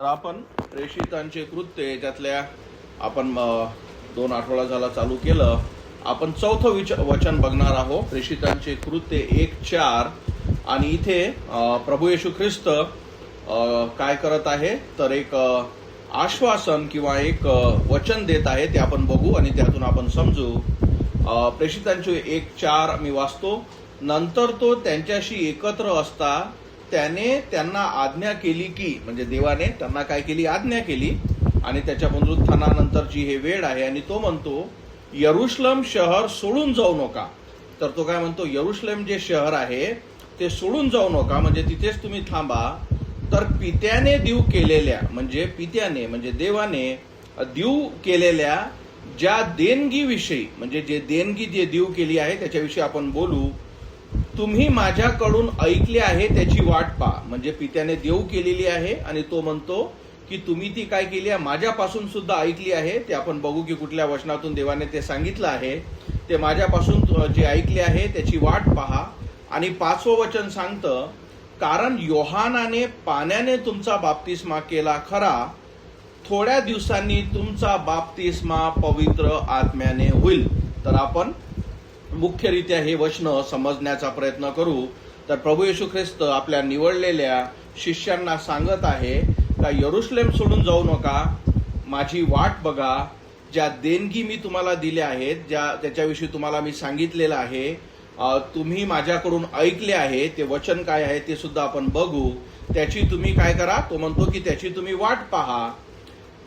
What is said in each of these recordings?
तर आपण प्रेषितांचे कृत्य याच्यातल्या आपण 2 आठवडा झाला चालू केलं. आपण चौथं वचन बघणार आहोत. प्रेषितांचे कृत्य 1:4 आणि इथे प्रभू येशू ख्रिस्त काय करत आहे तर एक आश्वासन किंवा एक वचन देत आहे. ते आपण बघू आणि त्यातून आपण समजू. प्रेषितांचे 1:4 मी वाचतो. नंतर तो त्यांच्याशी एकत्र असता त्याने त्यांना आज्ञा केली की, म्हणजे देवाने त्यांना काय केली, आज्ञा केली. आणि त्याच्या पुनरुत्थानानंतरची हे वेळ आहे आणि तो म्हणतो यरुशलेम शहर सोडून जाऊ नका. तर तो काय म्हणतो, यरुशलेम जे शहर आहे ते सोडून जाऊ नका, म्हणजे तिथेच तुम्ही थांबा. तर पित्याने देव केलेल्या, म्हणजे पित्याने म्हणजे देवाने देव केलेल्या ज्या देणगीविषयी, म्हणजे जे देणगी जे देव केली आहे त्याच्याविषयी आपण बोलू. तुम्ही माझ्याकडून ऐकले आहे त्याची वाट पहा. म्हणजे पित्याने देव केलेली आहे आणि तो म्हणतो की तुम्ही ती काय केली आहे, माझ्यापासून सुद्धा ऐकली आहे. ते आपण बघू की कुठल्या वचनातून देवाने ते सांगितलं आहे. ते माझ्यापासून जे ऐकले आहे त्याची वाट पहा. आणि 5वं वचन सांगतं, कारण योहानाने पाण्याने तुमचा बाप्तिस्मा केला खरा, थोड्या दिवसांनी तुमचा बाप्तिस्मा पवित्र आत्म्याने होईल. तर आपण मुख्यरित्या हे वचन समजण्याचा प्रयत्न करू. तर प्रभू येशू ख्रिस्त आपल्या निवडलेल्या शिष्यांना सांगत आहे का यरुशलेम सोडून जाऊ नका, माझी वाट बघा. ज्या देणगी मी तुम्हाला दिल्या आहेत, त्याच्याविषयी तुम्हाला मी सांगितलेलं आहे, तुम्ही माझ्याकडून ऐकले आहे, ते वचन काय आहे ते सुद्धा आपण बघू. त्याची तुम्ही काय करा, तो म्हणतो की त्याची तुम्ही वाट पहा.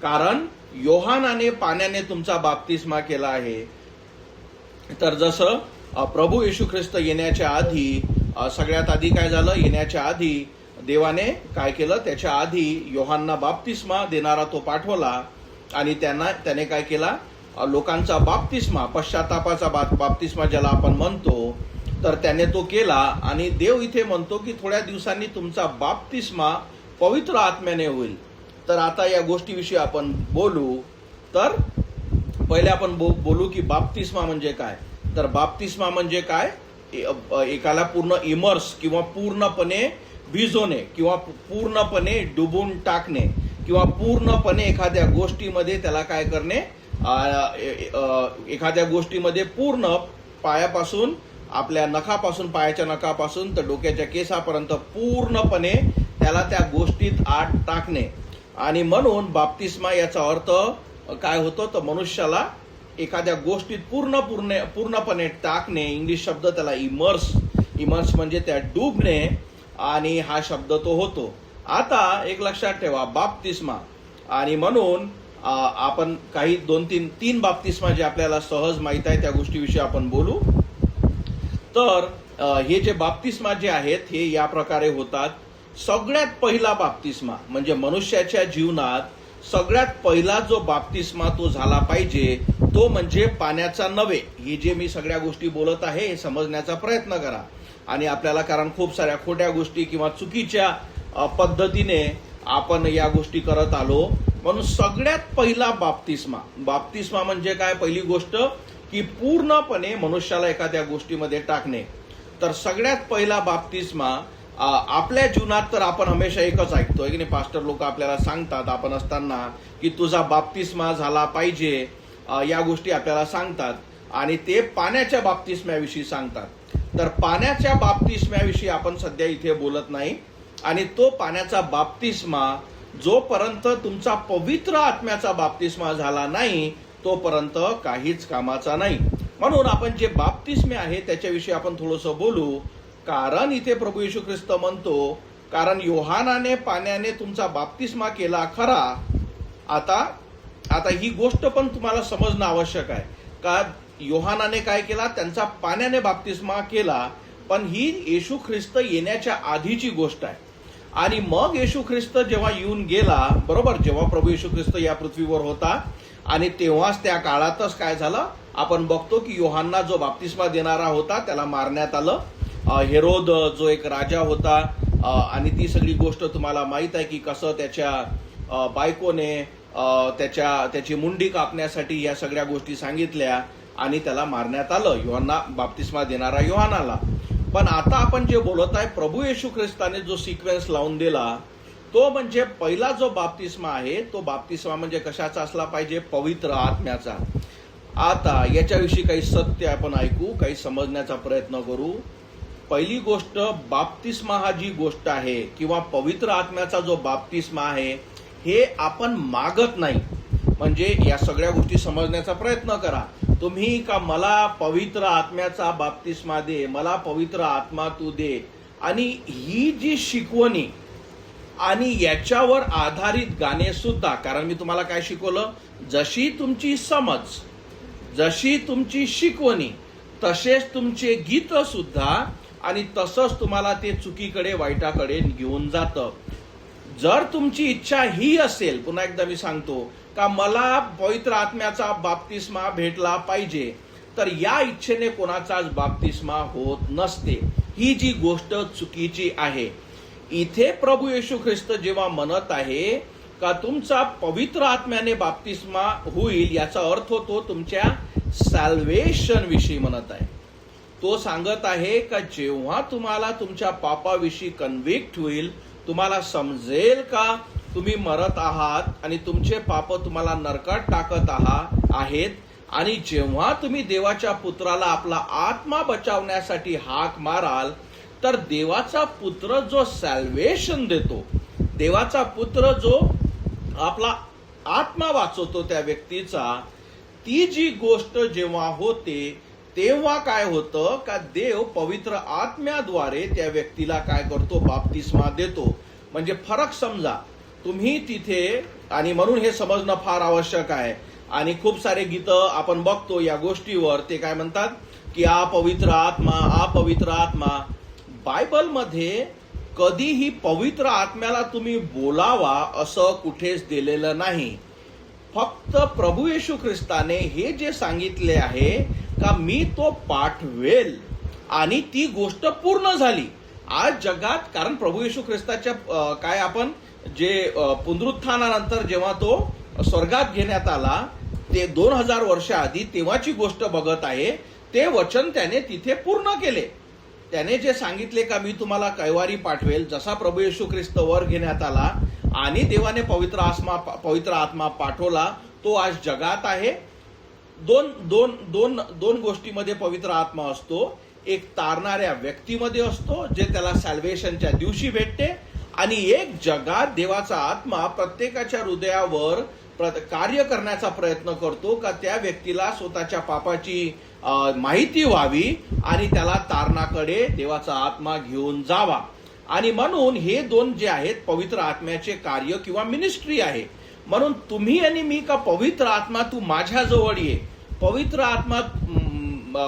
कारण योहानाने पाण्याने तुमचा बाप्तिस्मा केला आहे. तर जसं प्रभू येशू ख्रिस्त येण्याच्या आधी, सगळ्यात आधी काय झालं, येण्याच्या आधी देवाने काय केलं, त्याच्या आधी योहानना बाप्तिस्मा देणारा तो पाठवला आणि त्याने काय केला, लोकांचा बाप्तिस्मा, पश्चातापाचा बाप्तिस्मा ज्याला आपण म्हणतो, तर त्याने तो केला. आणि देव इथे म्हणतो की थोड्या दिवसांनी तुमचा बाप्तिस्मा पवित्र आत्म्याने होईल. तर आता या गोष्टीविषयी आपण बोलू. तर पहिले आपण बोलू की बाप्तिस्मा म्हणजे काय. तर बाप्तिस्मा म्हणजे काय, एकाला पूर्ण इमर्स किंवा पूर्णपणे भिजवणे किंवा पूर्णपणे डुबून टाकणे किंवा पूर्णपणे एखाद्या गोष्टीमध्ये त्याला काय करणे, एखाद्या गोष्टीमध्ये पूर्ण पायापासून, आपल्या नखापासून, पायाच्या नखापासून तर डोक्याच्या केसापर्यंत पूर्णपणे त्याला त्या गोष्टीत आत टाकणे. आणि म्हणून बाप्तिस्मा याचा अर्थ काय होतो, तर मनुष्याला एखाद्या गोष्टीत पूर्णपणे टाकणे. इंग्लिश शब्द त्याला इमर्स म्हणजे त्या डुबणे, आणि हा शब्द तो होतो. आता एक लक्षात ठेवा, बाप्तिस्मा. आणि म्हणून आपण काही 2-3 बाप्तिस्मा जे आपल्याला सहज माहित आहे त्या गोष्टीविषयी आपण बोलू. तर हे जे बाप्तिस्मा जे आहेत हे या प्रकारे होतात. सगळ्यात पहिला बाप्तिस्मा म्हणजे मनुष्याच्या जीवनात सगळ्यात पहिला जो बाप्तिस्मा तो झाला पाहिजे तो म्हणजे पाण्याचा नव्हे. ही जे मी सगळ्या गोष्टी बोलत आहे हे समजण्याचा प्रयत्न करा. आणि आपल्याला, कारण खूप साऱ्या खोट्या गोष्टी किंवा चुकीच्या पद्धतीने आपण या गोष्टी करत आलो. म्हणून सगळ्यात पहिला बाप्तिस्मा म्हणजे काय, पहिली गोष्ट की पूर्णपणे मनुष्याला एखाद्या गोष्टीमध्ये टाकणे. तर सगळ्यात पहिला बाप्तिस्मा आपल्या जीवनात तर आपण हमेशा एकच ऐकतोय की नाही, पास्टर लोक आपल्याला सांगतात आपण असताना की तुझा बाप्तिस्मा झाला पाहिजे, या गोष्टी आपल्याला सांगतात. आणि ते पाण्याच्या बाप्तिस्म्याविषयी सांगतात. तर पाण्याच्या बाप्तिस्म्याविषयी आपण सध्या इथे बोलत नाही. आणि तो पाण्याचा बाप्तिस्मा जोपर्यंत तुमचा पवित्र आत्म्याचा बाप्तिस्मा झाला नाही तोपर्यंत काहीच कामाचा नाही. म्हणून आपण जे बाप्तिस्मे आहे त्याच्याविषयी आपण थोडंसं बोलू. कारण इथे प्रभू येशू ख्रिस्त म्हणतो, कारण योहानाने पाण्याने तुमचा बाप्तिस्मा केला खरा. आता ही गोष्ट पण तुम्हाला समजणं आवश्यक आहे का, योहानाने काय केला, त्यांचा पाण्याने बाप्तिस्मा केला, पण ही येशू ख्रिस्त येण्याच्या आधीची गोष्ट आहे. आणि मग येशू ख्रिस्त जेव्हा येऊन गेला, बरोबर, जेव्हा प्रभू येशू ख्रिस्त या पृथ्वीवर होता आणि तेव्हाच त्या काळातच काय झालं, आपण बघतो की योहानना जो बाप्तिस्मा देणारा होता त्याला मारण्यात आलं. हेरोद जो एक राजा होता, आणि ती सगळी गोष्ट तुम्हाला माहित आहे की कसं त्याच्या बायकोने त्याची मुंडी कापण्यासाठी या सगळ्या गोष्टी सांगितल्या आणि त्याला मारण्यात आलं, योहानना बाप्तिस्मा देणारा योहानाला. पण आता आपण जे बोलत आहे, प्रभू येशू ख्रिस्ताने जो सिक्वेन्स लावून दिला तो म्हणजे पहिला जो बाप्तिस्मा आहे, तो बाप्तिस्मा म्हणजे कशाचा असला पाहिजे? पवित्र आत्म्याचा. आता याच्याविषयी काही सत्य आपण ऐकू, काही समजण्याचा प्रयत्न करू. पहिली गोष्ट, बाप्तिस्मा हा जी गोष्ट आहे किंवा पवित्र आत्म्याचा जो बाप्तिस्मा आहे, हे आपण मागत नाही. म्हणजे या सगळ्या गोष्टी समजण्याचा प्रयत्न करा. तुम्ही का मला पवित्र आत्म्याचा बाप्तिस्मा दे, मला पवित्र आत्मा तू दे, आणि ही जी शिकवणी आणि याच्यावर आधारित गाणे सुद्धा, कारण मी तुम्हाला काय शिकवलं, जशी तुमची समज, जशी तुमची शिकवणी, तसेच तुमचे गीत सुद्धा, आणि तसंच तुम्हाला ते चुकीकडे वाईटाकडे घेऊन जातं. जर तुमची इच्छा ही असेल, पुन्हा एकदा मी सांगतो, का मला पवित्र आत्म्याचा बाप्तिस्मा भेटला पाहिजे, तर या इच्छेने कोणाचाच बाप्तिस्मा होत नसते. ही जी गोष्ट चुकीची आहे. इथे प्रभू येशू ख्रिस्त जेव्हा म्हणत आहे का तुमचा पवित्र आत्म्याने बाप्तिस्मा होईल, याचा अर्थ होतो तुमच्या सॅल्वेशन विषयी म्हणत आहे. तो सांगत आहे का जेव्हा तुम्हाला तुमच्या पापाविषयी कन्व्हिक्ट होईल, तुम्हाला समजेल का तुम्ही मरत आहात आणि तुमचे पाप तुम्हाला नरकात टाकत आहेत, आणि जेव्हा तुम्ही देवाच्या पुत्राला आपला आत्मा बचावण्यासाठी हाक माराल, तर देवाचा पुत्र जो सॅल्वेशन देतो, देवाचा पुत्र जो आपला आत्मा वाचवतो त्या व्यक्तीचा, ती जी गोष्ट जेव्हा होते, तेव्हा काय होतं का देव पवित्र आत्म्याद्वारे त्या व्यक्तीला काय करतो? बाप्तिस्मा देतो. म्हणजे फरक समजा तुम्ही तिथे, आणि म्हणून हे समजणं फार आवश्यक आहे. आणि खूप सारे गीतं आपण बघतो या गोष्टीवर, ते काय म्हणतात की अपवित्र आत्मा, अपवित्र आत्मा. बायबलमध्ये कधीही पवित्र आत्म्याला तुम्ही बोलावा असं कुठेच दिलेलं नाही. फक्त प्रभू येशू ख्रिस्ताने हे जे सांगितले आहे का मी तो पाठवेल, आणि ती गोष्ट पूर्ण झाली आज जगात. कारण प्रभू येशू ख्रिस्ताच्या काय आपण जे पुनरुत्थानानंतर जेव्हा तो स्वर्गात घेण्यात आला, ते 2000 वर्ष आधी तेव्हाची गोष्ट बघत आहे. ते वचन त्याने तिथे पूर्ण केले. त्याने जे सांगितले का मी तुम्हाला कैवारी पाठवेल, जसा प्रभू येशू ख्रिस्त वर घेण्यात आला आणि देवाने पवित्र आत्मा पाठवला, तो आज जगात आहे. दोन गोष्टीमध्ये पवित्र आत्मा असतो. एक तारणाऱ्या व्यक्तीमध्ये असतो, जे त्याला सॅल्वेशनच्या दिवशी भेटते, आणि एक जगात देवाचा आत्मा प्रत्येकाच्या हृदयावर कार्य करण्याचा प्रयत्न करतो का त्या व्यक्तीला स्वतःच्या पापाची माहिती व्हावी आणि त्याला तारणाकडे देवाचा आत्मा घेऊन जावा. आणि म्हणून हे दोन जे आहेत पवित्र आत्म्याचे कार्य किंवा मिनिस्ट्री आहे. म्हणून तुम्ही आणि मी का पवित्र आत्मा तू माझ्याजवळ ये, पवित्र आत्मा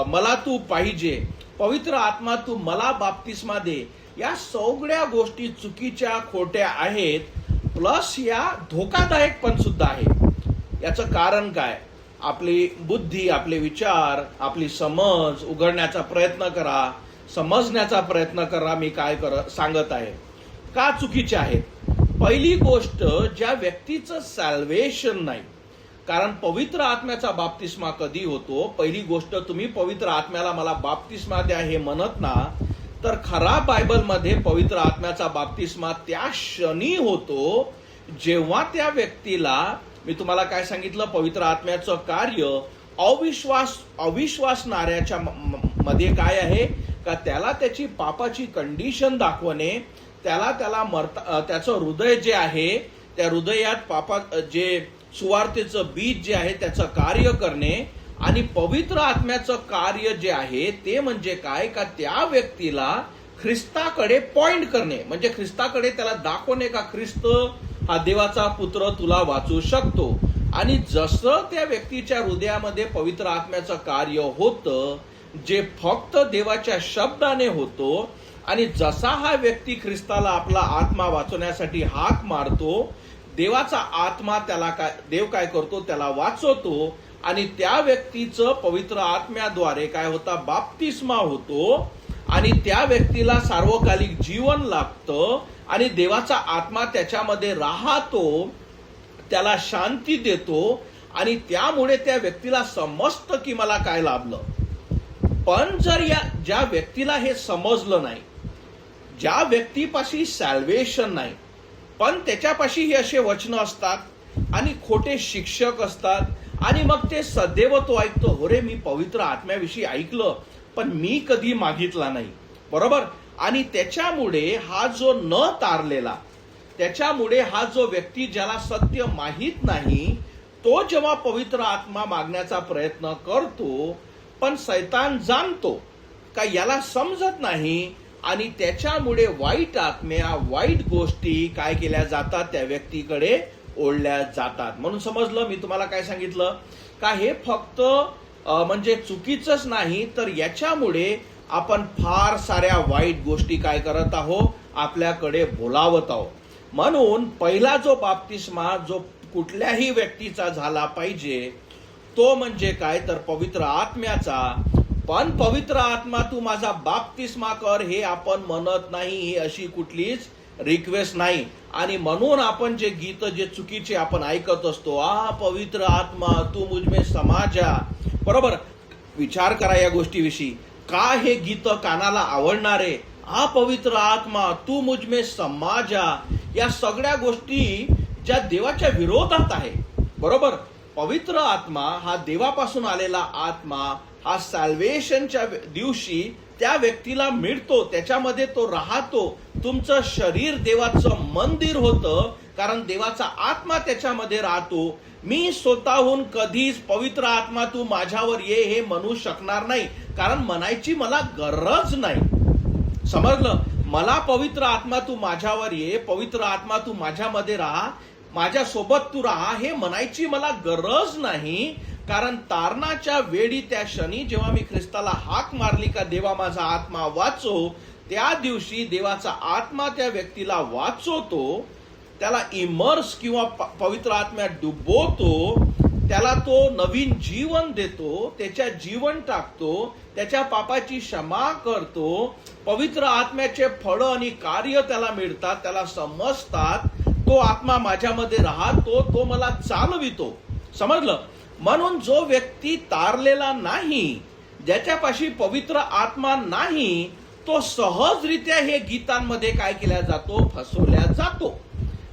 मला तू पाहिजे, पवित्र आत्मा तू मला बाप्तिस्मा दे, या सगळ्या गोष्टी चुकीच्या, खोट्या आहेत. प्लस या धोकादायक पण सुद्धा आहे. याचं कारण काय? आपली बुद्धी, आपले विचार, आपली समज उघडण्याचा प्रयत्न करा, समजण्याचा प्रयत्न करा. मी काय सांगत आहे का चुकीचे आहेत. पहिली गोष्ट, ज्या व्यक्तीचं सॅल्वेशन नाही, कारण पवित्र आत्म्याचा बाप्तिस्मा कधी होतो? पहिली गोष्ट, तुम्ही पवित्र आत्म्याला मला बाप्तिस्मा द्या हे म्हणत ना, तर खरा बायबलमध्ये पवित्र आत्म्याचा बाप्तिस्मा त्या क्षणी होतो जेव्हा त्या व्यक्तीला, मी तुम्हाला काय सांगितलं, पवित्र आत्म्याचं कार्य अविश्वासणाऱ्याच्या मध्ये काय आहे का त्याला त्याची पापाची कंडिशन दाखवणे, त्याला त्याचं हृदय जे आहे त्या हृदयात जे सुवार्तेचं बीज जे आहे त्याचं कार्य करणे, आणि पवित्र आत्म्याचं कार्य जे आहे ते म्हणजे काय का त्या व्यक्तीला ख्रिस्ताकडे पॉइंट करणे, म्हणजे ख्रिस्ताकडे त्याला दाखवणे का ख्रिस्त हा देवाचा पुत्र तुला वाचू शकतो. आणि जसं त्या व्यक्तीच्या हृदयामध्ये पवित्र आत्म्याचं कार्य होतं, जे फक्त देवाच्या शब्दाने होतो, आणि जसा हा व्यक्ती ख्रिस्ताला आपला आत्मा वाचवण्यासाठी हाक मारतो, देवाचा आत्मा देव काय करतो? त्याला वाचवतो, आणि त्या व्यक्तीचं पवित्र आत्म्याद्वारे काय होता? बाप्तिस्मा होतो, आणि त्या व्यक्तीला सार्वकालिक जीवन लागतं, आणि देवाचा आत्मा त्याच्यामध्ये राहतो, त्याला शांती देतो, आणि त्यामुळे त्या व्यक्तीला समजतं की मला काय लाभलं. पण जर ज्या व्यक्तीला हे समजलं नाही, ज्या व्यक्तीपाशी सॅल्वेशन नाही, पण त्याच्यापाशी हे असे वचन असतात आणि खोटे शिक्षक असतात आणि मग ते सदैव तो ऐकतो, हो रे मी पवित्र आत्म्याविषयी ऐकलं पण मी कधी मागितला नाही, बरोबर. आणि त्याच्यामुळे हा जो न तारलेला, त्याच्यामुळे हा जो व्यक्ती ज्याला सत्य माहीत नाही, तो जेव्हा पवित्र आत्मा मागण्याचा प्रयत्न करतो, पण शैतान जाणतो का याला समजत नाही आणि त्याच्यामुळे वाईट आत्म्या, वाईट गोष्टी काय केल्या जातात, त्या व्यक्तीकडे ओढल्या जातात. म्हणून समजलं मी तुम्हाला काय सांगितलं का हे फक्त म्हणजे चुकीचंच नाही, तर याच्यामुळे आपण फार साऱ्या वाईट गोष्टी काय करत आहोत, आपल्याकडे बोलावत आहोत. म्हणून पहिला जो बाप्तिस्मा जो कुठल्याही व्यक्तीचा झाला पाहिजे तो म्हणजे काय, तर पवित्र आत्म्याचा. पण पवित्र आत्मा तू माझा बाप्तिस्मा कर हे आपण म्हणत नाही, ही अशी कुठलीच रिक्वेस्ट नाही. आणि म्हणून आपण जे गीत जे चुकीचे आपण ऐकत असतो, पवित्र आत्मा तू मुझमें समा जा, बरोबर. विचार करा या गोष्टीविषयी, का हे गीत कानाला आवडणारे, पवित्र आत्मा तू मुझमें समा जा, या सगळ्या गोष्टी ज्या देवाच्या विरोधात आहे, बरोबर. पवित्र आत्मा हा देवापासून आलेला आत्मा, हा सॅल्वेशनच्या दिवशी त्या व्यक्तीला मिळतो, त्याच्यामध्ये तो राहतो. तुमचं शरीर देवाचं मंदिर होतं, कारण देवाचा आत्मा त्याच्यामध्ये राहतो. मी स्वतःहून कधीच पवित्र आत्मा तू माझ्यावर ये हे म्हणू शकणार नाही, कारण म्हणायची मला गरज नाही. समजलं, मला पवित्र आत्मा तू माझ्यावर ये, पवित्र आत्मा तू माझ्यामध्ये राहा, माझ्यासोबत तू राहा हे म्हणायची मला गरज नाही. कारण तारणाच्या वेळी त्या क्षणी जेव्हा मी ख्रिस्ताला हाक मारली का देवा माझा आत्मा वाचव, त्या दिवशी देवाचा आत्मा त्या व्यक्तीला वाचवतो, त्याला इमर्स किंवा पवित्र आत्म्यात डुबवतो, त्याला तो नवीन जीवन देतो, त्याच्या जीवन टाकतो, त्याच्या पापाची क्षमा करतो. पवित्र आत्म्याचे फळ आणि कार्य त्याला मिळतात, त्याला समजतात. तो आत्मा माझ्यामध्ये राहतो, तो मला चालवितो. समजलं. म्हणून जो व्यक्ती तारलेला नाही, ज्याच्यापाशी पवित्र आत्मा नाही, तो सहजरित्या हे गीतांमध्ये काय केला जातो, फसवल्या जातो.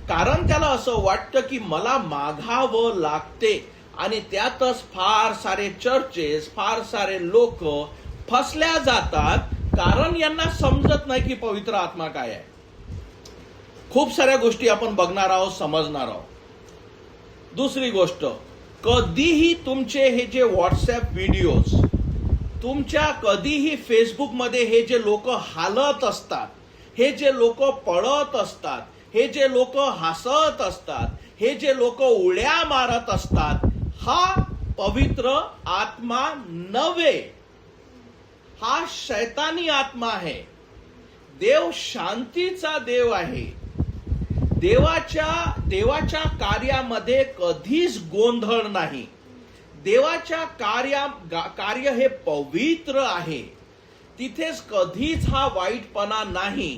कारण त्याला असं वाटतं की मला मागावं लागते आणि त्यातच फार सारे चर्चेस, फार सारे लोक फसल्या जातात, कारण यांना समजत नाही की पवित्र आत्मा काय आहे. खूप साऱ्या गोष्टी आपण बघणार आहोत, समजणार आहोत. दुसरी गोष्ट, कधीही तुमचे हे जे व्हॉट्सअप व्हिडिओज, तुमच्या कधीही फेसबुकमध्ये हे जे लोक हालत असतात, हे जे लोक पळत असतात, हे जे लोक हसत असतात, हे जे लोक उड्या मारत असतात, हा पवित्र आत्मा नव्हे, हा शैतानी आत्मा आहे. देव शांतीचा देव आहे. देवाच्या कार्यामध्ये कधीच गोंधळ नाही. देवाच्या कार्य हे पवित्र आहे. तिथेच कधीच हा वाईटपणा नाही.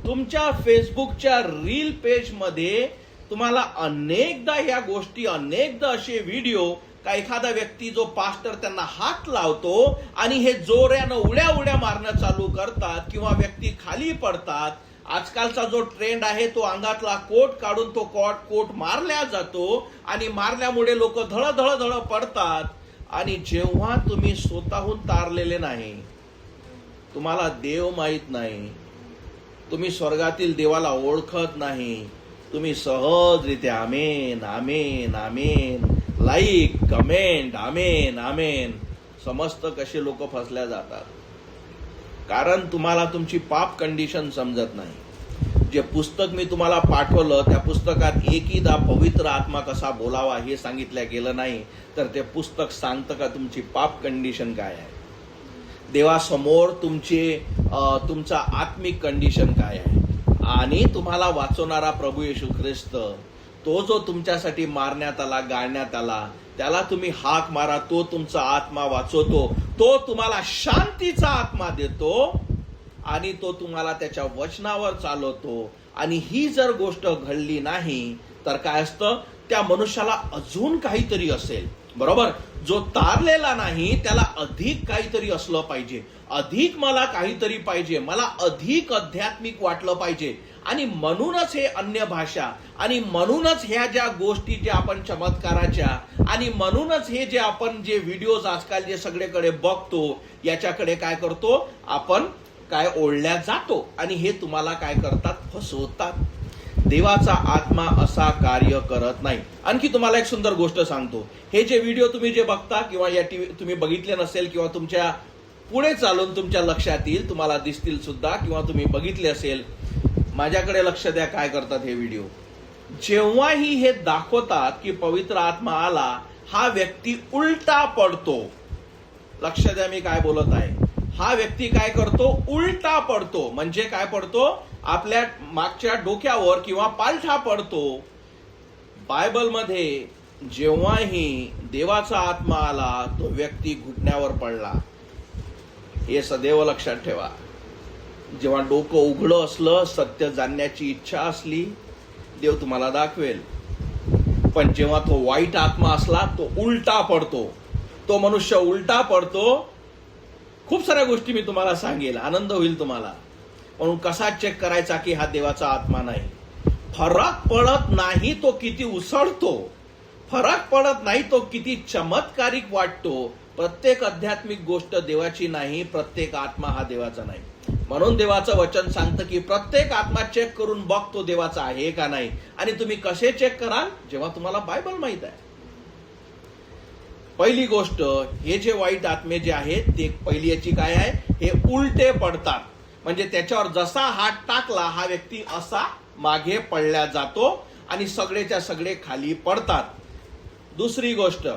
तुमच्या फेसबुकच्या रील पेजमध्ये तुम्हाला अनेकदा या गोष्टी, अनेकदा असे व्हिडिओ का एखादा व्यक्ती जो पास्टर त्यांना हात लावतो आणि हे जोऱ्यानं उड्या मारणं चालू करतात किंवा व्यक्ती खाली पडतात. आजकालचा जो ट्रेंड आहे तो अंगातला कोट काढून तो कोट मारल्या जातो आणि मारल्यामुळे लोक धड पडतात. आणि जेव्हा तुम्ही स्वतःहून तारलेले नाही, तुम्हाला देव माहित नाही, तुम्ही स्वर्गातील देवाला ओळखत नाही, तुम्ही सहजरित्या आमेन आमेन आमेन, लाईक कमेंट आमेन आमेन, समस्त कसे लोक फसल्या जातात. कारण तुम्हाला तुमची पाप कंडिशन समजत नाही. जे पुस्तक मी तुम्हाला पाठवलं त्या पुस्तकात एकदा पवित्र आत्मा कसा बोलावा हे सांगितलं गेलं नाही, तर ते पुस्तक सांगतं का तुमची पाप कंडिशन काय आहे, देवासमोर तुमचा आत्मिक कंडिशन काय आहे. आणि तुम्हाला वाचवणारा प्रभू येशू ख्रिस्त, तो जो तुमच्यासाठी मारण्यात आला, गाळण्यात आला, त्याला तुम्ही हाक मारा, तो तुमचा आत्मा वाचवतो, तो तुम्हाला शांतीचा आत्मा देतो आणि तो तुम्हाला त्याच्या वचनावर चालवतो. आणि ही जर गोष्ट घडली नाही तर काय असतं, त्या मनुष्याला अजून काहीतरी असेल, बरोबर. जो तारलेला नाही त्याला अधिक काहीतरी असलं पाहिजे, अधिक मला काहीतरी पाहिजे, मला अधिक आध्यात्मिक वाटलं पाहिजे. आणि म्हणूनच हे अन्य भाषा आणि म्हणूनच ह्या ज्या गोष्टी ज्या आपण चमत्काराच्या आणि म्हणूनच हे जे आपण जे व्हिडिओज आजकाल जे सगळीकडे बघतो याच्याकडे काय करतो आपण काय ओढल्या जातो आणि हे तुम्हाला काय करतात फसवतात. देवाचा आत्मा असा कार्य करत नाही. आणखी तुम्हाला एक सुंदर गोष्ट सांगतो. हे जे व्हिडिओ तुम्ही जे बघता किंवा या टीव्ही तुम्ही बघितले नसेल किंवा तुमच्या पुढे चालून तुमच्या लक्षात येईल, तुम्हाला दिसतील सुद्धा किंवा तुम्ही बघितले असेल. माझ्याकडे लक्ष द्या काय करतात हे व्हिडिओ. जेव्हाही हे दाखवतात की पवित्र आत्मा आला, हा व्यक्ती उलटा पडतो. लक्ष द्या मी काय बोलत आहे. हा व्यक्ती काय करतो उलटा पडतो. म्हणजे काय पडतो आपल्या मागच्या डोक्यावर किंवा पालथा पडतो. बायबलमध्ये जेव्हाही देवाचा आत्मा आला तो व्यक्ती घुटण्यावर पडला. हे सदैव लक्षात ठेवा. जेव्हा डोकं उघडं असलं, सत्य जाणण्याची इच्छा असली, देव तुम्हाला दाखवेल. पण जेव्हा तो वाईट आत्मा असला तो उलटा पडतो. तो मनुष्य उलटा पडतो. खूप साऱ्या गोष्टी मी तुम्हाला सांगेल, आनंद होईल तुम्हाला. म्हणून कसा चेक करायचा की हा देवाचा आत्मा नाही. फरक पडत नाही तो किती उसळतो, फरक पडत नाही तो किती चमत्कारिक वाटतो. प्रत्येक आध्यात्मिक गोष्ट देवाची नाही, प्रत्येक आत्मा हा देवाचा नाही. म्हणून देवाचं वचन सांगतं की प्रत्येक आत्मा चेक करून बघतो देवाचा आहे का नाही. आणि तुम्ही कसे चेक कराल जेव्हा तुम्हाला बायबल माहित आहे. पहिली गोष्ट, हे जे वाईट आत्मे जे आहेत ते पहिली याची काय आहे, हे उलटे पडतात. म्हणजे त्याच्यावर जसा हात टाकला हा व्यक्ती असा मागे पडल्या जातो आणि सगळेच्या सगळे खाली पडतात. दुसरी गोष्ट,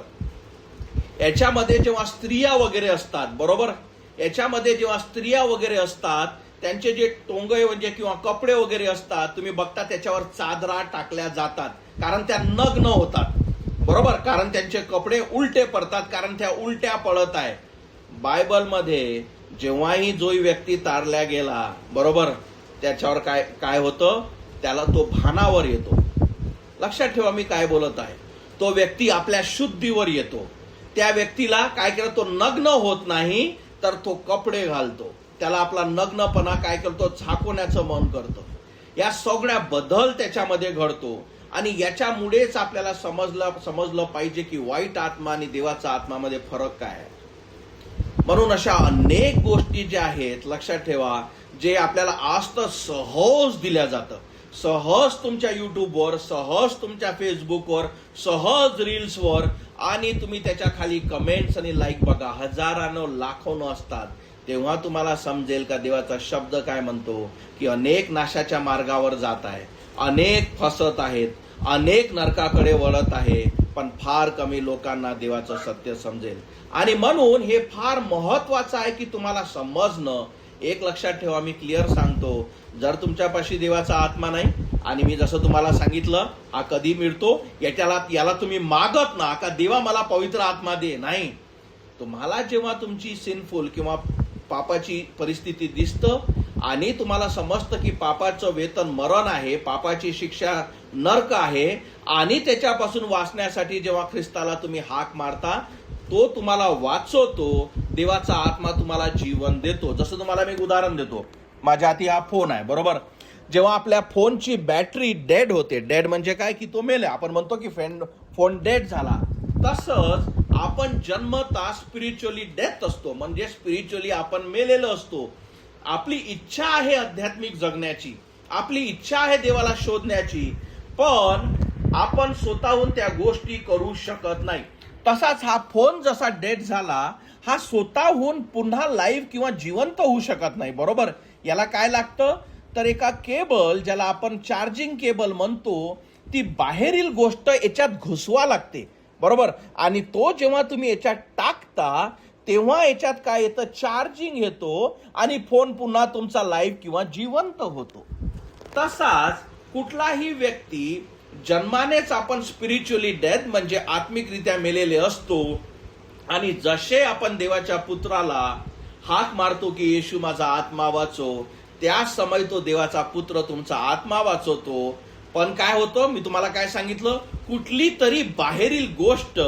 याच्यामध्ये जेव्हा स्त्रिया वगैरे असतात, बरोबर, याच्यामध्ये जेव्हा स्त्रिया वगैरे असतात त्यांचे जे टोंगे म्हणजे किंवा कपडे वगैरे असतात, तुम्ही बघता त्याच्यावर चादरा टाकल्या जातात कारण त्या नग्न होतात, बरोबर, कारण त्यांचे कपडे उलटे पडतात, कारण त्या उलट्या पडत आहे. बायबलमध्ये जेव्हाही जो व्यक्ती तारल्या गेला, बरोबर, त्याच्यावर काय काय होतं, त्याला तो भानावर येतो. लक्षात ठेवा मी काय बोलत आहे. तो व्यक्ती आपल्या शुद्धीवर येतो. त्या व्यक्तीला काय केलं, तो नग्न होत नाही तर तो कपडे घालतो. त्याला आपला नग्नपणा काय करतो, झाकवण्याचं मन करतो. या सगळ्या बदल त्याच्यामध्ये घडतो आणि याच्यामुळेच आपल्याला समजलं पाहिजे की वाईट आत्मा आणि देवाचा आत्मामध्ये फरक काय आहे. म्हणून अशा अनेक गोष्टी ज्या आहेत लक्षात ठेवा, जे आपल्याला आज तर सहज दिल्या जातं. सहज तुमच्या युट्यूबवर, सहज तुमच्या फेसबुकवर, सहज रील्सवर, आणि तुम्ही त्याच्या खाली कमेंट्स आणि लाईक बघा, हजारानं लाखोनं असतात. तेव्हा तुम्हाला समजेल का देवाचा शब्द काय म्हणतो की अनेक नाशाच्या मार्गावर जात आहे, अनेक फसत आहेत, अनेक नरकाकडे वळत आहे, पण फार कमी लोकांना देवाचं सत्य समजेल. आणि म्हणून हे फार महत्वाचं आहे की तुम्हाला समजणं. एक लक्षात ठेवा, मी क्लिअर सांगतो, जर तुमच्यापाशी देवाचा आत्मा नाही, आणि मी जसं तुम्हाला सांगितलं हा कधी मिळतो, याला तुम्ही मागत ना का देवा मला पवित्र आत्मा दे, नाही. तुम्हाला जेव्हा तुमची सिनफुल किंवा पापाची परिस्थिती दिसतं आणि तुम्हाला समजतं की पापाचं वेतन मरण आहे, पापाची शिक्षा नरक आहे, आणि त्याच्यापासून वाचण्यासाठी जेव्हा ख्रिस्ताला तुम्ही हाक मारता, तो तुम्हाला वाचवतो. देवाचा आत्मा तुम्हाला जीवन देतो. जसं तुम्हाला मी एक उदाहरण देतो. माझ्या हाती हा फोन आहे, बरोबर. जेव्हा आपल्या फोनची बॅटरी डेड होते, डेड म्हणजे काय की तो मेले, आपण म्हणतो की फोन डेड झाला, तसंच आपण जन्मता स्पिरिच्युअली डेथ असतो, म्हणजे स्पिरिच्युअली आपण मेलेलो असतो. आपली इच्छा आहे आध्यात्मिक जगण्याची, आपली इच्छा आहे देवाला शोधण्याची, पण आपण स्वतःहून त्या गोष्टी करू शकत नाही. तसाच हा फोन जसा डेड झाला, हा स्वतःहून पुन्हा लाईव्ह किंवा जिवंत होऊ शकत नाही, बरोबर. याला काय लागतं तर एका केबल, ज्याला आपण चार्जिंग केबल म्हणतो, ती बाहेरील गोष्ट याच्यात घुसवा लागते, बरोबर. आणि तो जेव्हा तुम्ही याच्यात टाकता तेव्हा याच्यात काय येतं, चार्जिंग येतो आणि फोन पुन्हा तुमचा लाईव्ह किंवा जिवंत होतो. तसाच कुठलाही व्यक्ती जन्मानेच आपण स्पिरिच्युअली डेथ म्हणजे आत्मिकरित्या मेलेले असतो, आणि जसे आपण देवाच्या पुत्राला हाक मारतो की येशू माझा आत्मा वाचव, त्या समय तो देवाचा पुत्र तुमचा आत्मा वाचवतो. पण काय होतं, मी तुम्हाला काय सांगितलं, कुठली तरी बाहेरील गोष्ट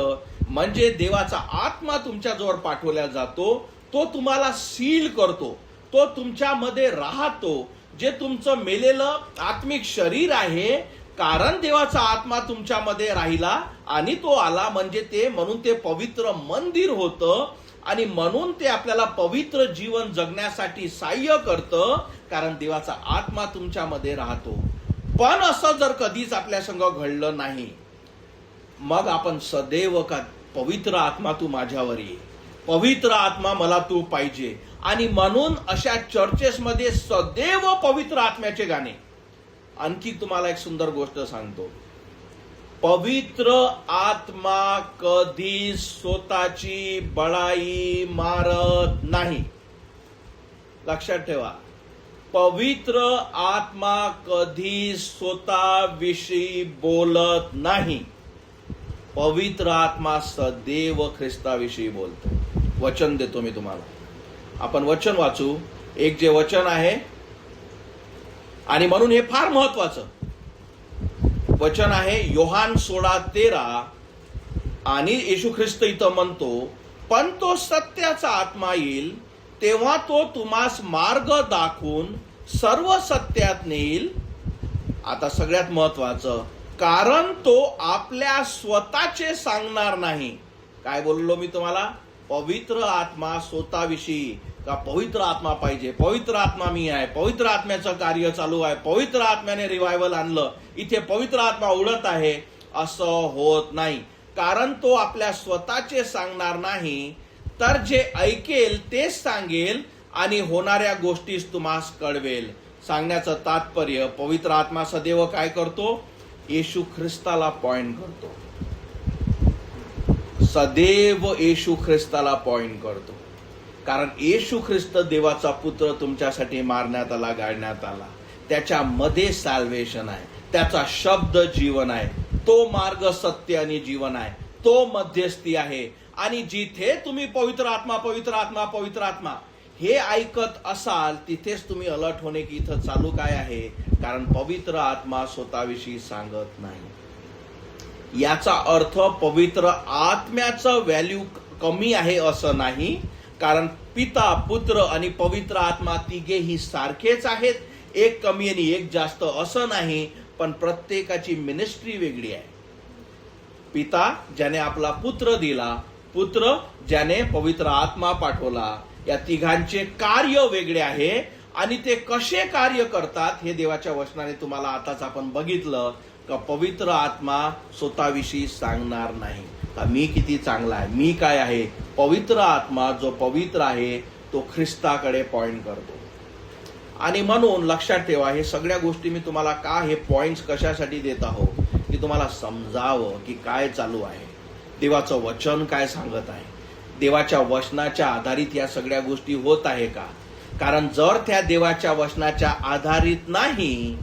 म्हणजे देवाचा आत्मा तुमच्याजवळ पाठवला जातो, तो तुम्हाला सील करतो, तो तुमच्यामध्ये राहतो, जे तुमचं मेलेलं आत्मिक शरीर आहे, कारण देवाचा आत्मा तुमच्यामध्ये राहिला आणि तो आला, म्हणजे ते म्हणून ते पवित्र मंदिर होतं आणि म्हणून ते आपल्याला पवित्र जीवन जगण्यासाठी सहाय्य करतं, कारण देवाचा आत्मा तुमच्यामध्ये राहतो. पण असं जर कधीच आपल्या संग घडलं नाही, मग आपण सदैव का पवित्र आत्मा तू माझ्यावर ये, पवित्र आत्मा मला तू पाहिजे, आणि म्हणून अशा चर्चेसमध्ये सदैव पवित्र आत्म्याचे गाणे. आणखी तुम्हाला एक सुंदर गोष्ट सांगतो, पवित्र आत्मा कधी स्वतःची बळाई मारत नाही. लक्षात ठेवा, पवित्र आत्मा कधी स्वतःविषयी बोलत नाही. पवित्र आत्मा सदैव ख्रिस्ताविषयी बोलतो. वचन देतो मी तुम्हाला, आपण वचन वाचू. एक जे वचन आहे, आणि म्हणून हे फार महत्वाचं वचन आहे, योहान 16:13. आणि येशू ख्रिस्त इथं म्हणतो, पण तो सत्याचा आत्मा येईल तेव्हा तो तुम्हास मार्ग दाखवून सर्व सत्यात नेईल. आता सगळ्यात महत्वाचं, कारण तो आपल्या स्वतःचे सांगणार नाही. काय बोललो मी तुम्हाला? पवित्र आत्मा स्वतःविषयी, का पवित्र आत्मा पाहिजे, पवित्र आत्मा मी आहे, पवित्र आत्म्याचं कार्य चालू आहे, पवित्र आत्म्याने रिवायवल आणलं, इथे पवित्र आत्मा उडत आहे, असं होत नाही. कारण तो आपल्या स्वतःचे सांगणार नाही, तर जे ऐकेल तेच सांगेल आणि होणाऱ्या गोष्टीस तुम्हास कळवेल. सांगण्याचं तात्पर्य, पवित्र आत्मा सदैव काय करतो? येशू ख्रिस्ताला पॉइंट करतो. सदैव येशू ख्रिस्ताला पॉइंट करतो. कारण येशू ख्रिस्त देवाचा पुत्र तुमच्यासाठी मारण्यात आला, गाडण्यात आला. त्याच्यामध्ये सॅल्वेशन आहे, त्याचा शब्द जीवन आहे, तो मार्ग सत्य आणि जीवन आहे, तो मध्यस्थी आहे. आणि जिथे तुम्ही पवित्र आत्मा पवित्र आत्मा पवित्र आत्मा हे ऐकत असाल, तिथेच तुम्ही अलर्ट होणे की इथं चालू काय आहे, कारण पवित्र आत्मा स्वतःविषयी सांगत नाही. याचा अर्थ पवित्र आत्म्याचं व्हॅल्यू कमी आहे असं नाही, कारण पिता, पुत्र आणि पवित्र आत्मा तिघेही सारखेच आहेत. एक कमी आणि एक जास्त असं नाही, पण प्रत्येकाची मिनिस्ट्री वेगळी आहे. पिता ज्याने आपला पुत्र दिला, पुत्र ज्याने पवित्र आत्मा पाठवला, या तिघांचे कार्य वेगळे आहे. आणि ते कसे कार्य करतात हे देवाच्या वचनाने तुम्हाला आताच आपण बघितलं, का पवित्र आत्मा स्वतःविषयी सांगणार नाही का मी किती चांगला आहे, मी काय आहे. पवित्र आत्मा जो पवित्र आहे तो ख्रिस्ताकडे पॉइंट करतो. आणि म्हणून लक्षात ठेवा, हे सगळ्या गोष्टी मी तुम्हाला का हे पॉइंट्स कशासाठी देत आहो, की तुम्हाला समजावं की काय चालू आहे, देवाचं वचन काय सांगत आहे, देवाच्या वचनाच्या आधारित या सगळ्या गोष्टी होत आहे का. कारण जर त्या देवाच्या वचनाच्या आधारित नाही,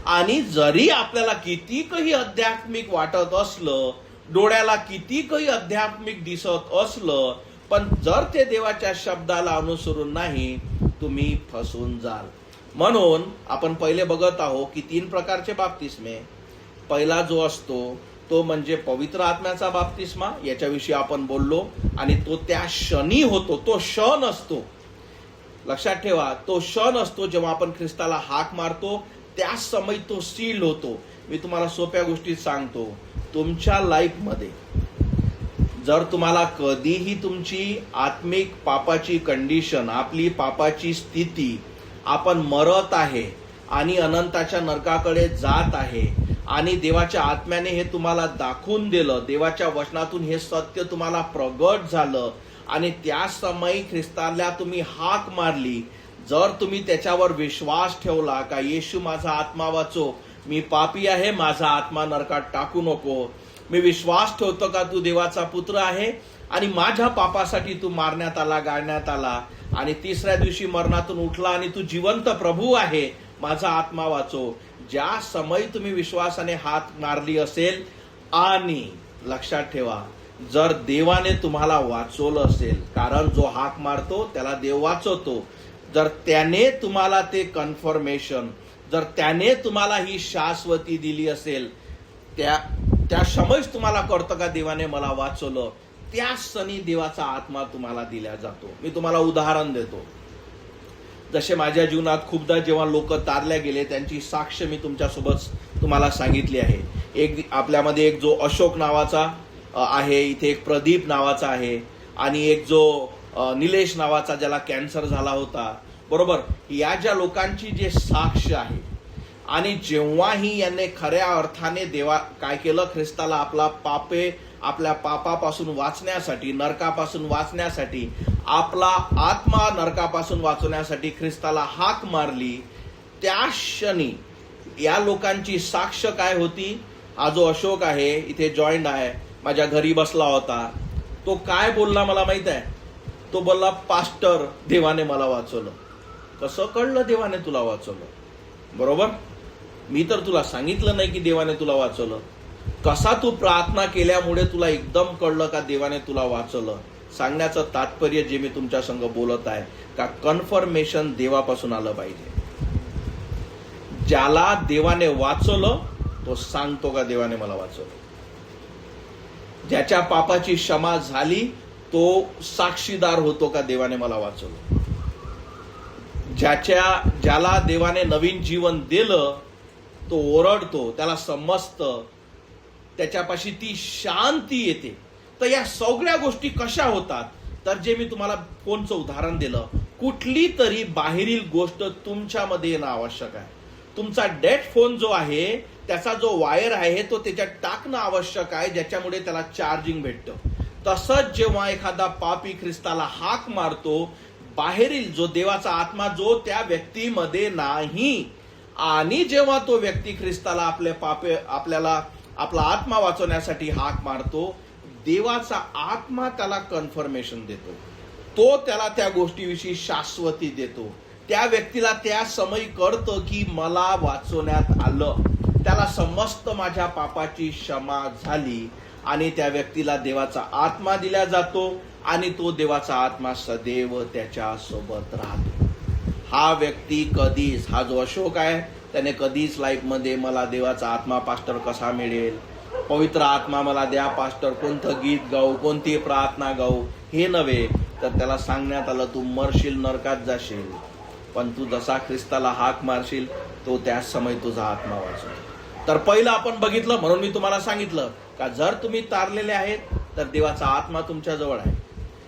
आणि जरी आपल्याला किती काही आध्यात्मिक वाटत असलं, डोळ्याला किती काही आध्यात्मिक दिसत असलं, पण जर ते देवाच्या शब्दाला अनुसरून नाही, तुम्ही फसून जाल. म्हणून आपण पहिले बघत आहोत की 3 प्रकारचे बाप्तिस्मे. पहिला जो असतो तो म्हणजे पवित्र आत्म्याचा बाप्तिस्मा, याच्याविषयी आपण बोललो, आणि तो त्या क्षणी होतो, तो क्षण असतो. लक्षात ठेवा, तो क्षण असतो जेव्हा आपण ख्रिस्ताला हाक मारतो, त्या समय तो सील होतो. मी तुम्हाला सोप्या गोष्टीत सांगतो, तुमच्या लाईफमध्ये जर तुम्हाला कधीही तुमची आत्मिक पापाची कंडिशन, आपली पापाची स्थिती, आपण मरत आहे आणि अनंताच्या नरकाकडे जात आहे, आणि देवाच्या आत्म्याने हे तुम्हाला दाखवून दिलं, देवाच्या वचनातून हे सत्य तुम्हाला प्रगट झालं, आणि त्या समयी ख्रिस्ताला तुम्ही हाक मारली, जर तुम्ही त्याच्यावर विश्वास ठेवला का येशू माझा आत्मा वाचो, मी पापी आहे, माझा आत्मा नरकात टाकू नको, मी विश्वास ठेवतो का तू देवाचा पुत्र आहे आणि माझ्या पापासाठी तू मारण्यात आला, गाडण्यात आला, आणि 3ऱ्या दिवशी मरणातून उठला आणि तू जिवंत प्रभू आहे, माझा आत्मा वाचो. ज्या समय तुम्ही विश्वासाने हात मारली असेल, आणि लक्षात ठेवा, जर देवाने तुम्हाला वाचवलं असेल, कारण जो हाक मारतो त्याला देव वाचवतो, जर त्याने तुम्हाला ते कन्फर्मेशन, जर त्याने तुम्हाला ही शाश्वती दिली असेल, त्या समयच तुम्हाला कळतं का देवाने मला वाचवलं, त्या क्षणी देवाचा आत्मा तुम्हाला दिला जातो. मी तुम्हाला उदाहरण देतो. जसे माझ्या जीवनात खूपदा जेव्हा लोक तारल्या गेले त्यांची साक्ष मी तुमच्यासोबत तुम्हाला सांगितली आहे. आपल्यामध्ये एक जो अशोक नावाचा आहे, इथे एक प्रदीप नावाचा आहे आणि एक जो निलेश नावाचा ज्याला कॅन्सर झाला होता, बरोबर. या ज्या लोकांची जे साक्ष आहे आणि जेव्हाही यांनी खऱ्या अर्थाने देवा काय केलं, ख्रिस्ताला आपल्या पापापासून वाचण्यासाठी, नरकापासून वाचण्यासाठी, आपला आत्मा नरकापासून वाचवण्यासाठी ख्रिस्ताला हाक मारली, त्या क्षणी या लोकांची साक्ष काय होती. हा जो अशोक आहे इथे जॉईंट आहे, माझ्या घरी बसला होता, तो काय बोलला मला माहित आहे. तो बोलला, पास्टर देवाने मला वाचवलं. कसं कळलं देवाने तुला वाचवलं? बरोबर, मी तर तुला सांगितलं नाही की देवाने तुला वाचवलं. कसा तू प्रार्थना केल्यामुळे तुला एकदम कळलं का देवाने तुला वाचवलं? सांगण्याचं तात्पर्य जे मी तुमच्या संग बोलत आहे का कन्फर्मेशन देवापासून आलं पाहिजे. ज्याला देवाने वाचवलं तो सांगतो का देवाने मला वाचवलं. ज्याच्या पापाची क्षमा झाली तो साक्षीदार होतो का देवाने मला वाचवलं. ज्याला देवाने नवीन जीवन दिलं तो ओरडतो, त्याला समजतं, त्याच्यापाशी ती शांती येते. तर या सगळ्या गोष्टी कशा होतात, तर जे मी तुम्हाला फोनचं उदाहरण दिलं, कुठली तरी बाहेरील गोष्ट तुमच्यामध्ये येणं आवश्यक आहे. तुमचा डेड फोन जो आहे त्याचा जो वायर आहे तो त्याच्यात टाकणं आवश्यक आहे, ज्याच्यामुळे त्याला चार्जिंग भेटतं. तसंच जेव्हा एखादा पापी ख्रिस्ताला हाक मारतो, बाहेरील जो देवाचा आत्मा जो त्या व्यक्तीमध्ये नाही, आणि जेव्हा तो व्यक्ती ख्रिस्ताला आपल्याला आपला आत्मा वाचवण्यासाठी हाक मारतो, देवाचा आत्मा त्याला कन्फर्मेशन देतो. तो त्याला त्या गोष्टीविषयी शाश्वती देतो. त्या व्यक्तीला त्या समयी कळतं की मला वाचवण्यात आलं, त्याला समस्त माझ्या पापाची क्षमा झाली आणि त्या व्यक्तीला देवाचा आत्मा दिला जातो आणि तो देवाचा आत्मा सदैव त्याच्या सोबत राहतो. हा व्यक्ती कधीच, हा जो अशोक आहे त्याने कधीच लाईफमध्ये मला देवाचा आत्मा पास्टर कसा मिळेल, पवित्र आत्मा मला द्या पास्टर, कोणतं गीत गाऊ, कोणती प्रार्थना गाऊ, हे नव्हे. तर त्याला सांगण्यात आलं तू मरशील, नरकात जाशील, पण तू जसा ख्रिस्ताला हाक मारशील तो त्याच समय तुझा आत्मा वाचतो. तर पहिलं आपण बघितलं, म्हणून मी तुम्हाला सांगितलं का जर तुम्ही तारलेले आहेत तर देवाचा आत्मा तुमच्या जवळ आहे,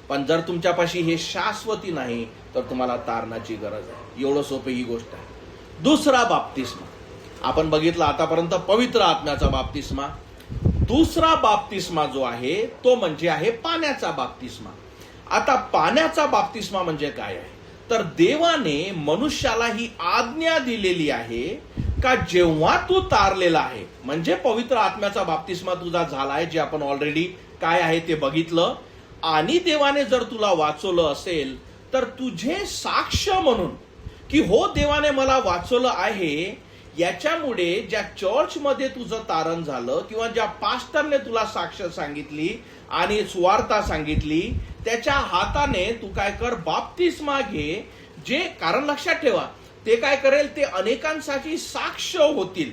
पण जर तुमच्यापाशी हे शाश्वती नाही तर तुम्हाला तारणाची गरज आहे. एवढं सोपी ही गोष्ट आहे. दुसरा बाप्तिस्मा आपण बघितला आतापर्यंत, पवित्र आत्म्याचा बाप्तिस्मा. दुसरा बाप्तिस्मा जो आहे तो म्हणजे आहे पाण्याचा बाप्तिस्मा. आता पाण्याचा बाप्तिस्मा म्हणजे काय आहे, तर देवाने मनुष्याला ही आज्ञा दिलेली आहे का जेव्हा तू तारलेला आहे, म्हणजे पवित्र आत्म्याचा बाप्तिस्मा तुझा झाला आहे, जे आपण ऑलरेडी काय आहे ते बघितलं, आणि देवाने जर तुला वाचवलं असेल तर तुझे साक्ष म्हणून की हो देवाने मला वाचवलं आहे, याच्यामुळे ज्या चर्चमध्ये तुझं तारण झालं किंवा ज्या पास्टरने तुला साक्ष सांगितली आणि सुवार्ता सांगितली, त्याच्या हाताने तू काय कर, बाप्तिस्मा घे. जे कारण लक्षात ठेवा, ते काय करेल, ते अनेकांसाठी साक्ष होतील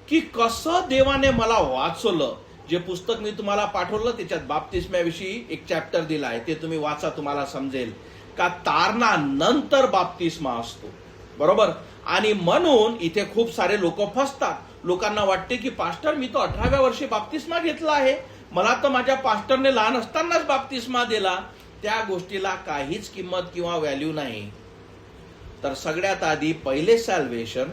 की कसं देवाने मला वाचवलं. जे पुस्तक मी तुम्हाला पाठवलं त्याच्यात बाप्तिस्म्याविषयी एक चॅप्टर दिला आहे, ते तुम्ही वाचा, तुम्हाला समजेल का तारणा नंतर बाप्तिस्मा असतो, बरोबर. आणि म्हणून इथे खूप सारे लोक फसतात. लोकांना वाटते की पास्टर मी तो 18व्या वर्षी बाप्तिस्मा घेतला आहे, मला तर माझ्या पास्टरने लहान असतानाच बाप्तिस्मा दिला. त्या गोष्टीला काहीच किंमत किंवा व्हॅल्यू नाही. तर सगळ्यात आधी पहिले सॅल्वेशन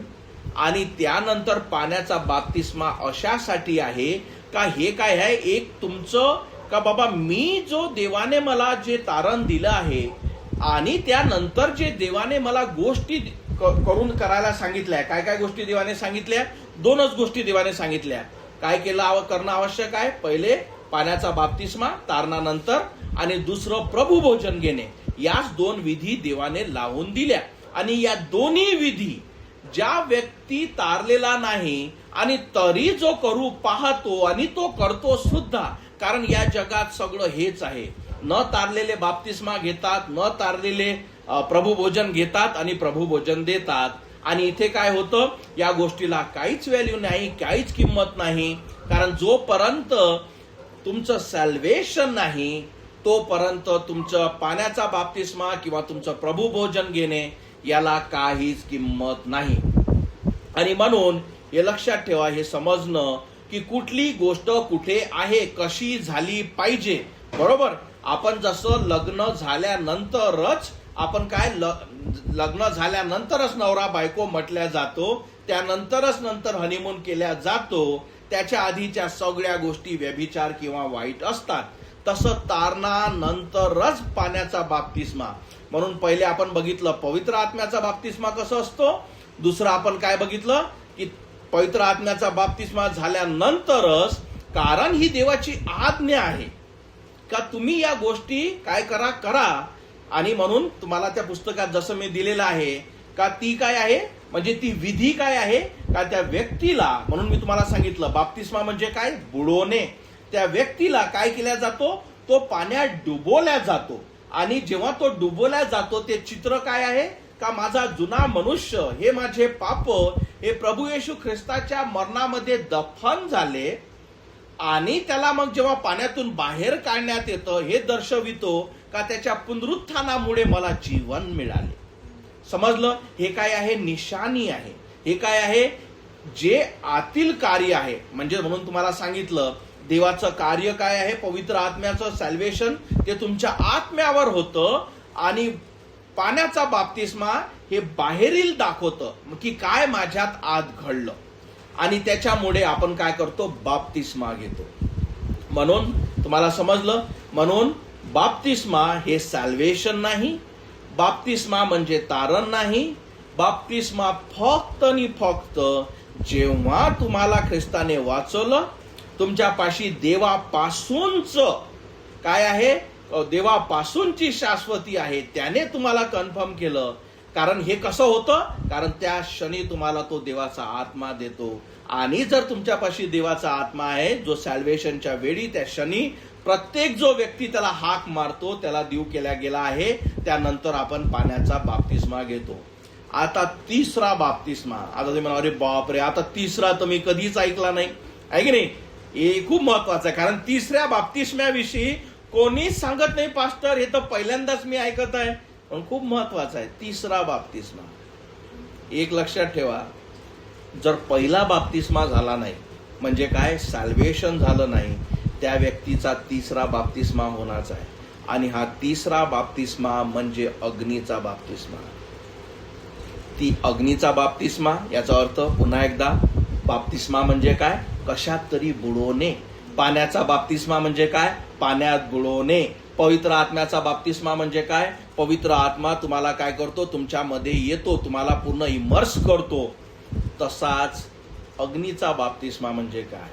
आणि त्यानंतर पाण्याचा बाप्तिस्मा अशासाठी आहे का हे काय आहे, एक तुमचं का बाबा मी जो देवाने मला जे तारण दिलं आहे आणि त्यानंतर जे देवाने मला गोष्टी करून करायला सांगितल्या. काय काय गोष्टी देवाने सांगितल्या, दोनच गोष्टी देवाने सांगितल्या. काय करणं आवश्यक आहे, पहिले पाण्याचा बाप्तिस्मा तारणानंतर, आणि दुसरं प्रभू भोजन घेणे. याच दोन विधी देवाने लावून दिल्या. आणि या दोन्ही विधी ज्या व्यक्ती तारलेला नाही आणि तरी जो करू पाहतो आणि तो करतो सुद्धा, कारण या जगात सगळं हेच आहे, न तारलेले बाप्तिस्मा घेतात, न तारलेले प्रभू भोजन घेतात आणि प्रभू भोजन देतात. आणि इथे काय होतं, या गोष्टीला काहीच व्हॅल्यू नाही, काहीच किंमत नाही. कारण जोपर्यंत तुमचं सॅल्वेशन नाही, तोपर्यंत तुमचं पाण्याचा बाप्तिस्मा किंवा तुमचं प्रभू भोजन घेणे याला काहीच किंमत नाही. आणि म्हणून हे लक्षात ठेवा, हे समजणं की कुठली गोष्ट कुठे आहे, कशी झाली पाहिजे. बरोबर, आपण जसं लग्न झाल्यानंतरच आपण काय लग्न झाल्यानंतरच नवरा बायको म्हटल्या जातो, त्यानंतरच नंतर हनीमून केल्या जातो, त्याच्या आधीच्या सगळ्या गोष्टी व्यभिचार किंवा वाईट असतात. तसं तारणानंतरच पाण्याचा बाप्तिस्मा. म्हणून पहिले आपण बघितलं पवित्र आत्म्याचा बाप्तिस्मा कसं असतो. दुसरं आपण काय बघितलं की पवित्र आत्म्याचा बाप्तिस्मा झाल्यानंतरच, कारण ही देवाची आज्ञा आहे का तुम्ही या गोष्टी काय करा. आणि म्हणून तुम्हाला त्या पुस्तकात जसं मी दिलेलं आहे का ती काय आहे, म्हणजे ती विधी काय आहे का त्या व्यक्तीला, म्हणून मी तुम्हाला सांगितलं बाप्तिस्मा म्हणजे काय, बुडवणे. त्या व्यक्तीला काय केल्या जातो, तो पाण्यात डुबवल्या जातो. आणि जेव्हा तो डुबवल्या जातो ते चित्र काय आहे का माझा जुना मनुष्य, हे माझे पाप हे प्रभू येशू ख्रिस्ताच्या मरणामध्ये दफन झाले आणि त्याला मग जेव्हा पाण्यातून बाहेर काढण्यात येतं हे दर्शवितो का त्याच्या पुनरुत्थानामुळे मला जीवन मिळाले. समजलं, हे काय आहे, निशाणी आहे. हे काय आहे, जे आतील कार्य आहे. म्हणजे म्हणून तुम्हाला सांगितलं देवाचं कार्य काय आहे, पवित्र आत्म्याचं सॅल्वेशन ते तुमच्या आत्म्यावर होतं. आणि पाण्याचा बाप्तिस्मा हे बाहेरील दाखवतं की काय माझ्यात आत घडलं. आणि त्याच्यामुळे आपण काय करतो, बाप्तिस्मा घेतो. म्हणून तुम्हाला समजलं, म्हणून बाप्तिस्मा हे सॅल्वेशन नाही, बाप्तिस्मा म्हणजे तारण नाही. बाप्तिस्मा फक्त आणि फक्त जेव्हा तुम्हाला ख्रिस्ताने वाचवलं, तुमच्यापाशी देवापासूनच काय आहे, देवापासूनची शाश्वती आहे, त्याने तुम्हाला कन्फर्म केलं. कारण हे कसं होतं, कारण त्या क्षणी तुम्हाला तो देवाचा आत्मा देतो. आणि जर तुमच्यापाशी देवाचा आत्मा आहे जो सॅल्वेशनच्या वेळी त्या क्षणी प्रत्येक जो व्यक्ती त्याला हाक मारतो त्याला देव केला गेला आहे, त्यानंतर आपण पाण्याचा बाप्तिस्मा घेतो. आता तिसरा बाप्तिस्मा, आता ते म्हणा अरे बापरे, आता तिसरा तर मी कधीच ऐकला नाही, आहे की नाही. हे खूप महत्वाचं आहे, कारण तिसऱ्या बाप्तिस्म्याविषयी कोणीच सांगत नाही पास्टर, हे तर पहिल्यांदाच मी ऐकत आहे. पण खूप महत्वाचा आहे तिसरा बाप्तिस्मा. एक लक्षात ठेवा, जर पहिला बाप्तिस्मा झाला नाही म्हणजे काय, सॅल्वेशन झालं नाही, त्या व्यक्तीचा तिसरा बाप्तिस्मा होणारच आहे. आणि हा तिसरा बाप्तिस्मा म्हणजे अग्नीचा बाप्तिस्मा. ती अग्नीचा बाप्तिस्मा याचा अर्थ पुन्हा एकदा, बाप्तिस्मा म्हणजे काय, कशात तरी बुडवणे. पाण्याचा बाप्तिस्मा म्हणजे काय, पाण्यात बुडवणे. पवित्र आत्म्याचा बाप्तिस्मा म्हणजे काय, पवित्र आत्मा तुम्हाला काय करतो, तुमच्यामध्ये येतो, तुम्हाला पूर्ण इमर्स करतो. तसाच अग्नीचा बाप्तिस्मा म्हणजे काय,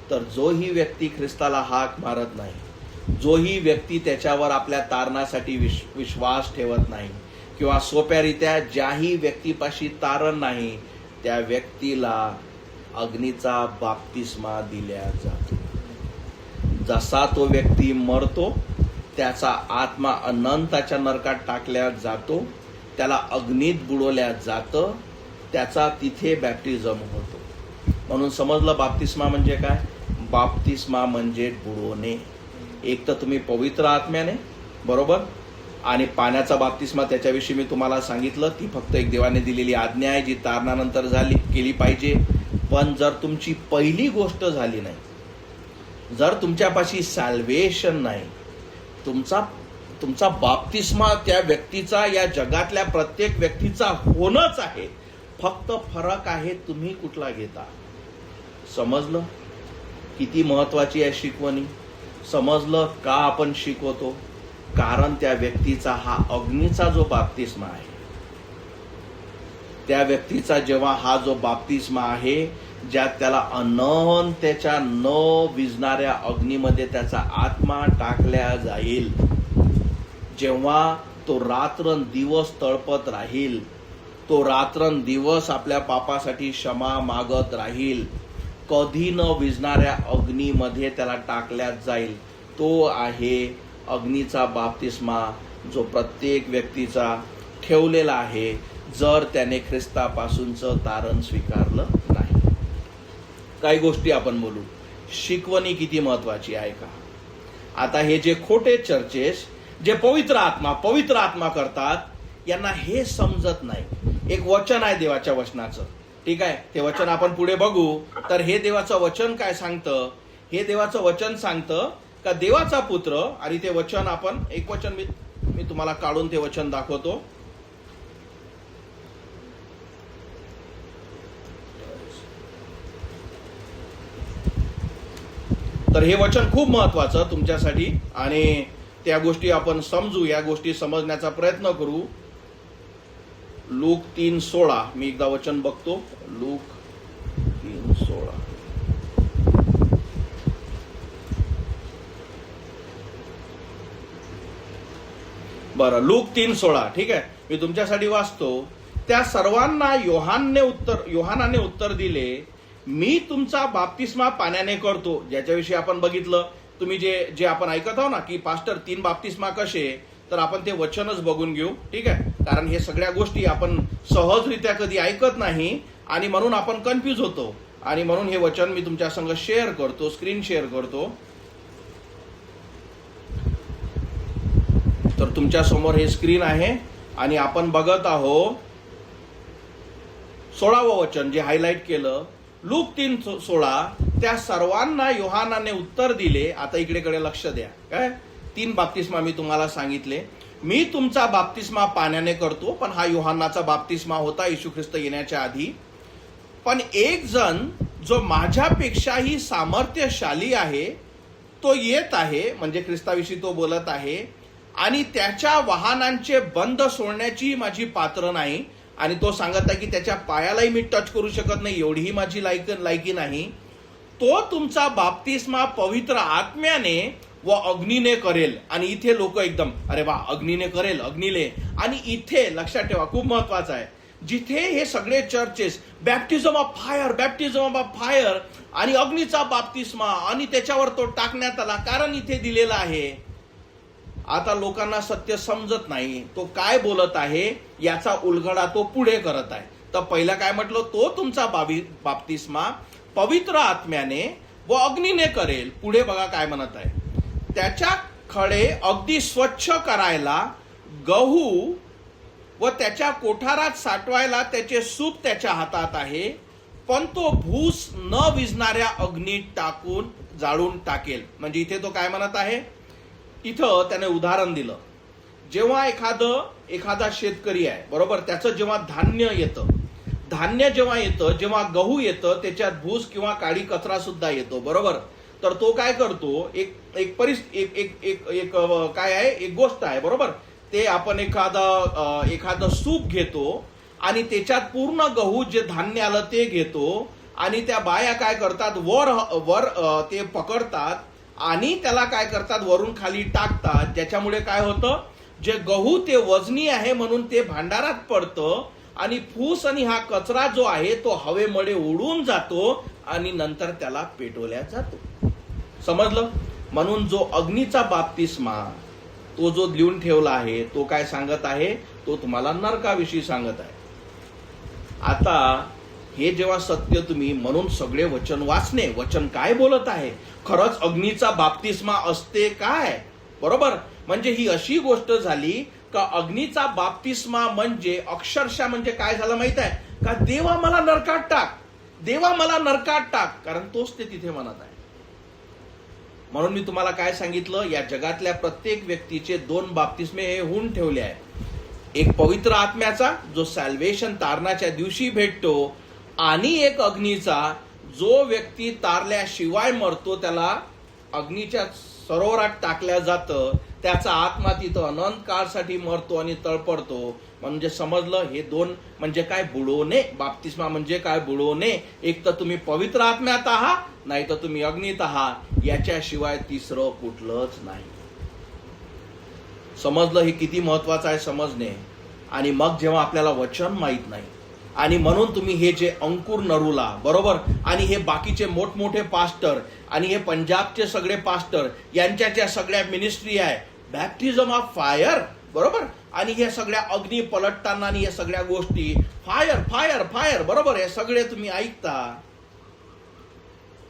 तर जोही व्यक्ती ख्रिस्ताला हाक मारत नाही, जोही व्यक्ती त्याच्यावर आपल्या तारणासाठी विश्वास ठेवत नाही, किंवा सोप्यारित्या ज्याही व्यक्तीपाशी तारण नाही, त्या व्यक्तीला अग्नीचा बाप्तिस्मा दिला जातो. जसा तो व्यक्ती मरतो त्याचा आत्मा अनंताच्या नरकात टाकल्या जातो, त्याला अग्नीत बुडवल्या जातं, त्याचा तिथे बॅप्टिझम होतो. म्हणून समजलं बाप्तिस्मा म्हणजे काय, बाप्तिस्मा म्हणजे बुडवणे. एक तर तुम्ही पवित्र आत्म्याने, बरोबर, आणि पाण्याचा बाप्तिस्मा त्याच्याविषयी मी तुम्हाला सांगितलं, ती फक्त एक देवाने दिलेली आज्ञा आहे जी तारणानंतर केली पाहिजे. पण जर तुमची पहिली गोष्ट झाली नाही, जर तुमच्यापाशी सॅल्वेशन नाही, तुमचा बाप्तिस्मा त्या व्यक्तीचा, या जगातल्या प्रत्येक व्यक्तीचा होणंच आहे. फक्त फरक आहे तुम्ही कुठला घेता. समजलं किती महत्वाची आहे शिकवणी. समजलं का आपण शिकवतो, कारण त्या व्यक्तीचा हा अग्नीचा जो बाप्तिस्मा आहे, त्या व्यक्तीचा जेव्हा हा जो बाप्तिस्मा आहे, ज्यात त्याला अनंतेच्या न विझणाऱ्या अग्नीमध्ये त्याचा आत्मा टाकल्या जाईल, जेव्हा तो रात्रंदिवस तळपत राहील, तो रात्रंदिवस आपल्या पापासाठी क्षमा मागत राहील, कधी न विझणाऱ्या अग्नीमध्ये त्याला टाकल्यात जाईल, तो आहे अग्नीचा बाप्तिस्मा, जो प्रत्येक व्यक्तीचा ठेवलेला आहे, जर त्याने ख्रिस्तापासूनचं तारण स्वीकारलं नाही. काही गोष्टी आपण बोलू, शिकवणी किती महत्वाची आहे का. आता हे जे खोटे चर्चेस जे पवित्र आत्मा करतात यांना हे समजत नाही. एक वचन आहे देवाच्या वचनाचं, ठीक आहे, ते वचन आपण पुढे बघू. तर हे देवाचं वचन काय सांगतं? हे देवाचं वचन सांगतं का देवाचा पुत्र, आणि ते वचन आपण एक वचन मी तुम्हाला काढून ते वचन दाखवतो. तर हे वचन खूप महत्वाचं तुमच्यासाठी, आणि त्या गोष्टी आपण समजू, या गोष्टी समजण्याचा प्रयत्न करू. लूक 3:16, मी एकदा वचन बघतो. लूक 3:16. बरं, लूक 3:16, ठीक आहे, मी तुमच्यासाठी वाचतो. त्या सर्वांना योहानाने उत्तर दिले, मी तुमचा बाप्तिस्मा पाण्याने करतो. ज्याच्याविषयी आपण बघितलं, तुम्ही जे आपण ऐकत आहो ना की पास्टर 3 बाप्तिस्मा कसे, तर आपण ते वचनच बघून घेऊ, ठीक आहे. कारण हे सगळ्या गोष्टी आपण सहजरित्या कधी ऐकत नाही आणि म्हणून आपण कन्फ्यूज होतो, आणि म्हणून हे वचन मी तुमच्या संग शेअर करतो, स्क्रीन शेअर करतो. तर तुमच्या समोर हे स्क्रीन आहे आणि आपण बघत आहोत 16वं वचन जे हायलाइट केलं. लूक 3:16, त्या सर्वांना योहानाने उत्तर दिले. आता इकडेकडे लक्ष द्या. काय 3 बाप्तिस्मा मी तुम्हाला सांगितले. मी तुमचा बाप्तिस्मा पाण्याने करतो, पण हा योहानाचा बाप्तिस्मा होता येशू ख्रिस्त येण्याच्या आधी. पण एक जण जो माझ्यापेक्षाही सामर्थ्यशाली आहे तो येत आहे, म्हणजे ख्रिस्ताविषयी तो बोलत आहे, आणि त्याच्या वाहनांचे बंद सोडण्याची माझी पात्र नाही. आणि तो सांगत आहे की त्याच्या पायालाही मी टच करू शकत नाही, एवढीही माझी लायकी नाही. तो तुमचा बाप्तिस्मा पवित्र आत्म्याने व अग्नीने करेल. आणि इथे लोक एकदम अरे वा, अग्नीने करेल, अग्नीले. आणि इथे लक्षात ठेवा, खूप महत्वाचं आहे, जिथे हे सगळे चर्चेस बॅप्टिझम ऑफ फायर आणि अग्नीचा बाप्तिस्मा आणि त्याच्यावर तो टाकण्यात आला, कारण इथे दिलेला आहे. आता लोकांना सत्य समजत नाही, तो काय बोलत आहे याचा उलगडा तो पुढे करत आहे. तर पहिला काय म्हटलं, तो तुमचा बाप्तिस्मा पवित्र आत्म्याने व अग्नीने करेल. पुढे बघा काय म्हणत आहे, त्याच्या खडे अगदी स्वच्छ करायला गहू व त्याच्या कोठारात साठवायला त्याचे सूप त्याच्या हातात आहे, पण तो भूस न विझणाऱ्या अग्नीत टाकून जाळून टाकेल. म्हणजे इथे तो काय म्हणत आहे, इथं त्याने उदाहरण दिलं. जेव्हा एखादा शेतकरी आहे, बरोबर, त्याचं जेव्हा धान्य जेव्हा येतं, जेव्हा गहू येतं, त्याच्यात भूस किंवा काळी कचरा सुद्धा येतो, बरोबर. तर तो काय करतो, एक गोष्ट आहे, बरोबर. ते आपण एखादं सूप घेतो आणि त्याच्यात पूर्ण गहू जे धान्य आलं ते घेतो, आणि त्या बाया काय करतात, वर ते पकडतात आणि त्याला काय करतात, वरून खाली टाकतात. ज्याच्यामुळे काय होतं, जे गहू ते वजनी आहे म्हणून ते भांडारात पडतं, आणि फूस आणि हा कचरा जो आहे तो हवेमध्ये उडून जातो आणि नंतर त्याला पेटवल्या जातो. समजलं? म्हणून जो अग्नीचा बाप्तिस्मा तो जो लिहून ठेवला आहे, तो काय सांगत आहे, तो तुम्हाला नरकाविषयी सांगत आहे. आता हे जेव्हा सत्य तुम्ही, म्हणून सगळे वचन वाचणे, वचन काय बोलत आहे, खरंच अग्नीचा बाप्तिस्मा असते काय, बरोबर. म्हणजे ही अशी गोष्ट झाली का अग्नीचा बाप्तिस्मा म्हणजे अक्षरशः म्हणजे काय झालं माहित आहे का, देवा मला नरकात टाक, कारण तोच ते तिथे म्हणत आहे. म्हणून मी तुम्हाला काय सांगितलं, या जगातल्या प्रत्येक व्यक्तीचे 2 बाप्तिस्मे हे होऊन ठेवले आहे. एक पवित्र आत्म्याचा जो सॅल्वेशन तारणाच्या दिवशी भेटतो, आणि एक अग्नीचा जो व्यक्ती तारल्याशिवाय मरतो, त्याला अग्नीच्या सरोवरात टाकल्या जातं, त्याचा आत्मा तिथं अनंत काळसाठी मरतो आणि तळपडतो. म्हणजे समजलं, हे 2 म्हणजे काय, बुडवणे. बाप्तिस्मा म्हणजे काय, बुडवणे. एक तर तुम्ही पवित्र आत्म्यात आहात, नाही तर तुम्ही अग्नीत आहात, याच्याशिवाय तिसरं कुठलंच नाही. समजलं? हे किती महत्वाचं आहे समजणे. आणि मग जेव्हा आपल्याला वचन माहित नाही, आणि म्हणून तुम्ही हे जे अंकुर नरूला, बरोबर, आणि हे बाकीचे मोठमोठे पास्टर आणि हे पंजाबचे सगळे पास्टर, यांच्या ज्या सगळ्या मिनिस्ट्री आहे, बॅप्टिझम ऑफ फायर, बरोबर, आणि हे सगळ्या अग्नी पलटताना आणि या सगळ्या गोष्टी फायर, बरोबर, हे सगळे तुम्ही ऐकता,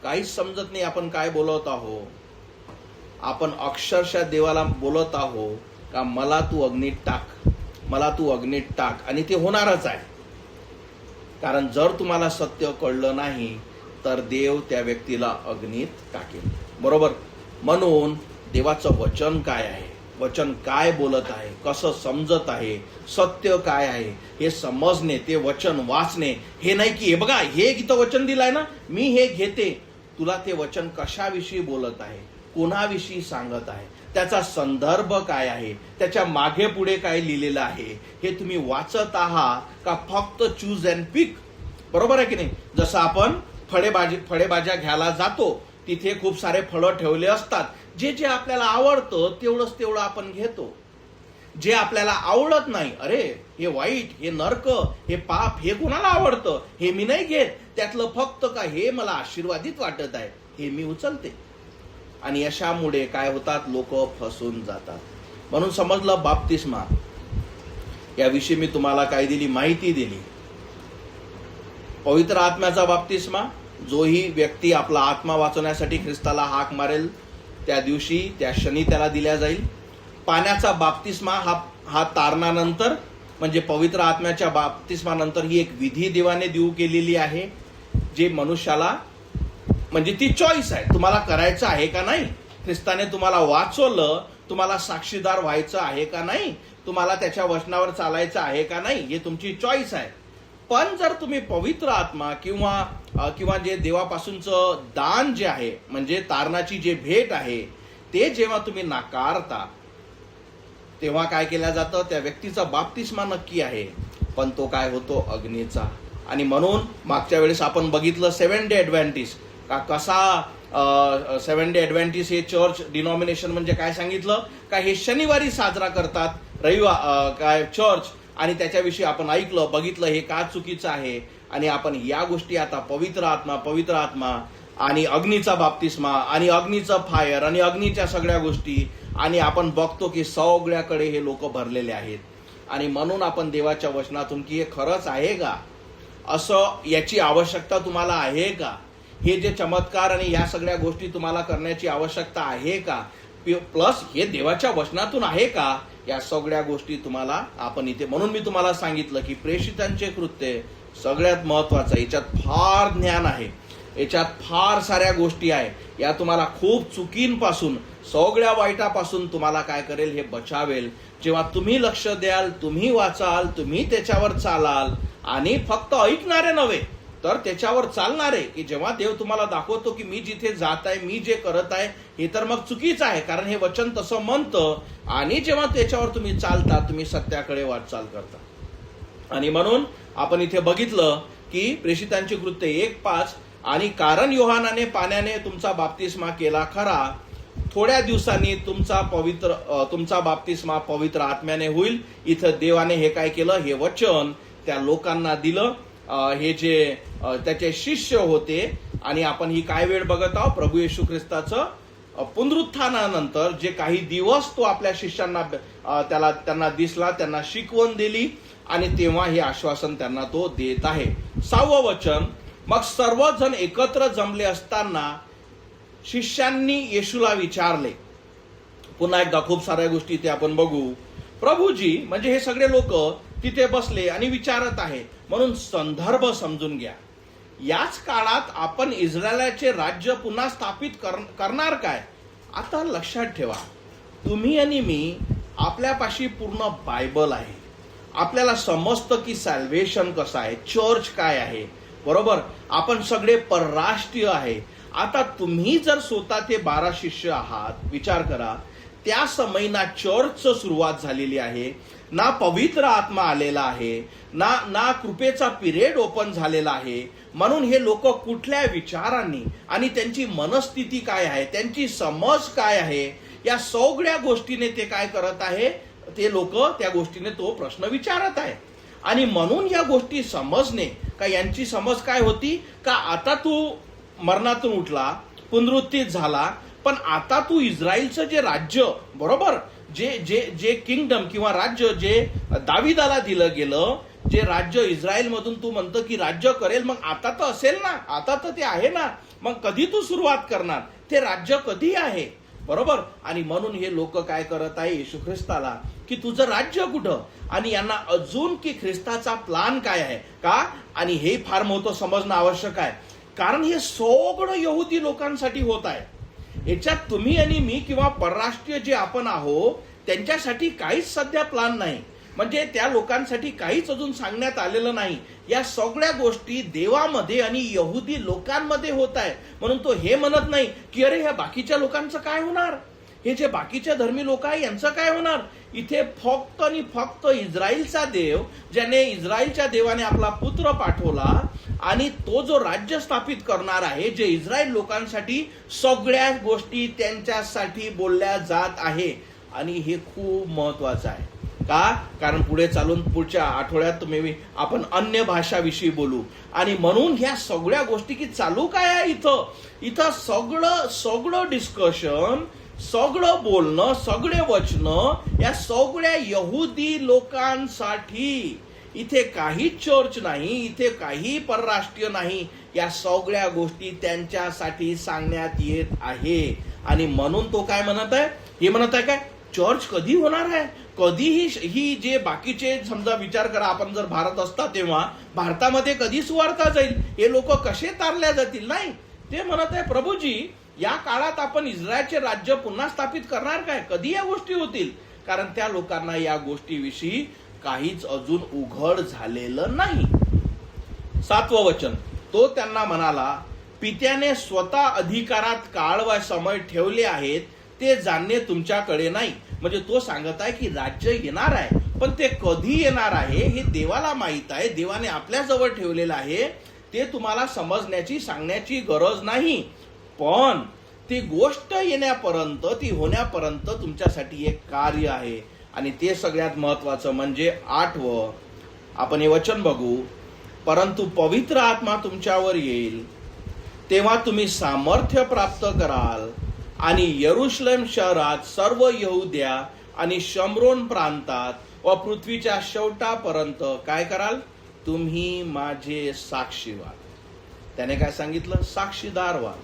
काहीच समजत नाही आपण काय बोलत आहोत. आपण अक्षरशः देवाला बोलत आहोत का मला तू अग्नीत टाक, मला तू अग्नीत टाक, आणि ते होणारच आहे. कारण जर तुम्हाला सत्य कळलं नाही तर देव त्या व्यक्तीला अग्नीत टाकेल. बरोबर. म्हणून देवाचं वचन काय आहे, वचन काय बोलत आहे, कसं समजत आहे, सत्य काय आहे हे समजणे, ते वचन वाचणे. हे नाही की हे बघा हे इथं वचन दिलंय ना, मी हे घेते. तुला ते वचन कशाविषयी बोलत आहे, कोणाविषयी सांगत आहे, त्याचा संदर्भ काय आहे, त्याच्या मागे पुढे काय लिहिलेलं आहे, हे तुम्ही वाचत आहात का फक्त चूज अँड पिक. बरोबर आहे की नाही. जसं आपण फळेभाज्या घ्यायला जातो, तिथे खूप सारे फळं ठेवले असतात. जे जे आपल्याला आवडतं तेवढं आपण घेतो. जे आपल्याला आवडत नाही, अरे हे वाईट, हे नरक, हे पाप, हे कोणाला आवडतं, हे मी नाही घेत. त्यातलं फक्त का हे मला आशीर्वादित वाटत आहे हे मी उचलते. आणि यशामुळे काय होतात, लोक फसून जातात. म्हणून समजलं बाप्तिस्मा याविषयी मी तुम्हाला काय दिली, माहिती दिली. पवित्र आत्म्याचा बाप्तिस्मा, जोही व्यक्ती आपला आत्मा वाचवण्यासाठी ख्रिस्ताला हाक मारेल त्या दिवशी, त्या क्षणी त्याला दिल्या जाईल. पाण्याचा बाप्तिस्मा हा तारणानंतर म्हणजे पवित्र आत्म्याच्या बाप्तिस्मानंतर ही एक विधी देवाने देऊ केलेली आहे, जे मनुष्याला म्हणजे ती चॉईस आहे, तुम्हाला करायचं आहे का नाही. ख्रिस्ताने तुम्हाला वाचवलं, तुम्हाला साक्षीदार व्हायचं आहे का नाही, तुम्हाला त्याच्या वचनावर चालायचं आहे का नाही, हे तुमची चॉईस आहे. पण जर तुम्ही पवित्र आत्मा किंवा जे देवापासूनचं दान जे आहे म्हणजे तारणाची जे भेट आहे ते जेव्हा तुम्ही नाकारता तेव्हा काय केलं जातं, त्या व्यक्तीचा बाप्तिस्मा नक्की आहे पण तो काय होतो, अग्नीचा. आणि म्हणून मागच्या वेळेस आपण बघितलं 7 डे ॲडव्हेंटिस्ट का कसा 7 डे ॲडव्हेंटिस्ट हे चर्च डिनॉमिनेशन म्हणजे काय सांगितलं का हे शनिवारी साजरा करतात, काय चर्च, आणि त्याच्याविषयी आपण ऐकलं बघितलं हे का चुकीचं आहे. आणि आपण या गोष्टी आता पवित्र आत्मा आणि अग्नीचा बाप्तिस्मा आणि अग्नीचं फायर आणि अग्नीच्या सगळ्या गोष्टी, आणि आपण बघतो की सगळ्याकडे हे लोक भरलेले आहेत. आणि म्हणून आपण देवाच्या वचनातून की हे खरंच आहे का, असं याची आवश्यकता तुम्हाला आहे का, हे जे चमत्कार आणि या सगळ्या गोष्टी तुम्हाला करण्याची आवश्यकता आहे का, प्लस हे देवाच्या वचनातून आहे का, या सगळ्या गोष्टी तुम्हाला आपण इथे. म्हणून मी तुम्हाला सांगितलं की प्रेषितांचे कृत्य सगळ्यात महत्वाचं, याच्यात फार ज्ञान आहे, याच्यात फार साऱ्या गोष्टी आहे. या तुम्हाला खूप चुकींपासून सगळ्या वाईटापासून तुम्हाला काय करेल, हे बचावेल. जेव्हा तुम्ही लक्ष द्याल, तुम्ही वाचाल, तुम्ही त्याच्यावर चालाल, आणि फक्त ऐकणारे नव्हे तर त्याच्यावर चालणारे, की जेव्हा देव तुम्हाला दाखवतो की मी जिथे जात आहे, मी जे करत आहे हे तर मग चुकीचं आहे, कारण हे वचन तसं म्हणतं, आणि जेव्हा त्याच्यावर तुम्ही चालता तुम्ही सत्याकडे वाटचाल करता. आणि म्हणून आपण इथे बघितलं की प्रेषितांची कृत्य 1:5, आणि कारण योहानाने पाण्याने तुमचा बाप्तिस्मा केला खरा, थोड्या दिवसांनी तुमचा बाप्तिस्मा पवित्र आत्म्याने होईल. इथं देवाने हे काय केलं, हे वचन त्या लोकांना दिलं, हे जे त्याचे शिष्य होते. आणि आपण ही काय वेळ बघत आहोत, प्रभू येशू ख्रिस्ताचं पुनरुत्थानानंतर जे काही दिवस तो आपल्या शिष्यांना त्यांना दिसला, त्यांना शिकवण दिली, आणि तेव्हा हे आश्वासन त्यांना तो देत आहे. 6वं वचन, मग सर्वजण एकत्र जमले असताना शिष्यांनी येशूला विचारले. पुन्हा एकदा खूप साऱ्या गोष्टी ते आपण बघू. प्रभूजी म्हणजे हे सगळे लोक तिथे बसले आणि विचारत आहे, म्हणून संदर्भ समजून घ्या. याच काळात आपण इस्रायलाचे राज्य पुन्हा स्थापित करणार काय. आता लक्षात ठेवा, तुम्ही आणि मी, आपल्यापाशी पूर्ण बायबल आहे, आपल्याला समजतं की सॅल्वेशन कसं आहे, चर्च काय आहे, बरोबर. आपण सगळे परराष्ट्रीय आहे. आता तुम्ही जर स्वतः ते 12 शिष्य आहात, विचार करा, त्या समय ना चर्चचं सुरुवात झालेली आहे, ना पवित्र आत्मा आलेला आहे, ना कृपेचा पिरियड ओपन झालेला आहे. म्हणून हे लोक कुठल्या विचारांनी आणि त्यांची मनस्थिती काय आहे, त्यांची समज काय आहे, या सगळ्या गोष्टीने ते काय करत आहे, ते लोक त्या गोष्टीने तो प्रश्न विचारत आहे. आणि म्हणून या गोष्टी समजणे का, यांची समज काय होती का, आता तू मरणातून उठला, पुनरुत्थित झाला, पण आता तू इस्रायलचं जे राज्य, बरोबर, जे किंगडम किंवा राज्य जे दाविदाला दिलं गेलं, जे राज्य इस्रायल मधून तू म्हणतो की राज्य करेल, मग आता तर असेल ना, आता तर ते आहे ना, मग कधी तू सुरुवात करणार, ते राज्य कधी आहे. बरोबर. आणि म्हणून हे लोक काय करत आहे येशू ख्रिस्ताला, की तुझं राज्य कुठं, आणि यांना अजून की ख्रिस्ताचा प्लान काय आहे का. आणि हे फार महत्व समजणं आवश्यक आहे, कारण हे सगळं यहुदी लोकांसाठी होत आहे. याच्यात तुम्ही आणि मी किंवा परराष्ट्रीय जे आपण आहोत त्यांच्यासाठी काहीच सध्या प्लान नाही. म्हणजे त्या लोकांसाठी काहीच अजून सांगण्यात आलेलं नाही. या सगळ्या गोष्टी देवामध्ये आणि यहुदी लोकांमध्ये होत आहे. म्हणून तो हे म्हणत नाही की अरे ह्या बाकीच्या लोकांचं काय होणार, हे जे बाकीचे धर्मी लोक आहे यांचं काय होणार. इथे फक्त आणि फक्त इस्रायलचा देव, ज्याने इस्रायलच्या देवाने आपला पुत्र पाठवला आणि तो जो राज्य स्थापित करणार आहे, जे इस्रायल लोकांसाठी सगळ्या गोष्टी त्यांच्यासाठी बोलल्या जात आहे. आणि हे खूप महत्वाचं आहे का, कारण पुढे चालून पुढच्या आठवड्यात आपण अन्य भाषाविषयी बोलू. आणि म्हणून ह्या सगळ्या गोष्टी की चालू काय आहे इथं सगळं डिस्कशन, सगळं बोलणं, सगळे वचन या सगळ्या यहुदी लोकांसाठी. इथे काही चर्च नाही, इथे काही परराष्ट्रीय नाही. या सगळ्या गोष्टी त्यांच्यासाठी सांगण्यात येत आहे. आणि म्हणून तो काय म्हणत आहे, हे म्हणत आहे काय, चर्च कधी होणार आहे, कधीही ही जे बाकीचे समजा विचार करा, आपण जर भारत असता तेव्हा भारतामध्ये कधी सुवार्ता जाईल, हे लोक कसे तारल्या जातील. नाही, ते म्हणत आहे प्रभूजी या काळात आपण इस्रायलचे राज्य पुन्हा स्थापित करणार काय, कधी या गोष्टी होतील. कारण त्या लोकांना या गोष्टीविषयी काहीच अजून उघड झालेलं नाही. 7वं वचन, तो त्यांना म्हणाला, पित्याने स्वतः अधिकारात काळ व समय ठेवले आहेत ते जाणणे तुमच्याकडे नाही. म्हणजे तो सांगत आहे की राज्य येणार आहे, पण ते कधी येणार आहे हे देवाला माहित आहे, देवाने आपल्या जवळ ठेवलेलं आहे. ते तुम्हाला समजण्याची सांगण्याची गरज नाही. पण ती गोष्ट येण्यापर्यंत, ती होण्यापर्यंत तुमच्यासाठी एक कार्य आहे. आणि ते सगळ्यात महत्वाचं म्हणजे 8वं आपण हे वचन बघू. परंतु पवित्र आत्मा तुमच्यावर येईल तेव्हा तुम्ही सामर्थ्य प्राप्त कराल आणि यरुशलेम शहरात, सर्व यहुद्या आणि शमरोन प्रांतात व पृथ्वीच्या शेवटापर्यंत काय कराल, तुम्ही माझे साक्षी व्हाल. त्याने काय सांगितलं, साक्षीदार व्हाल.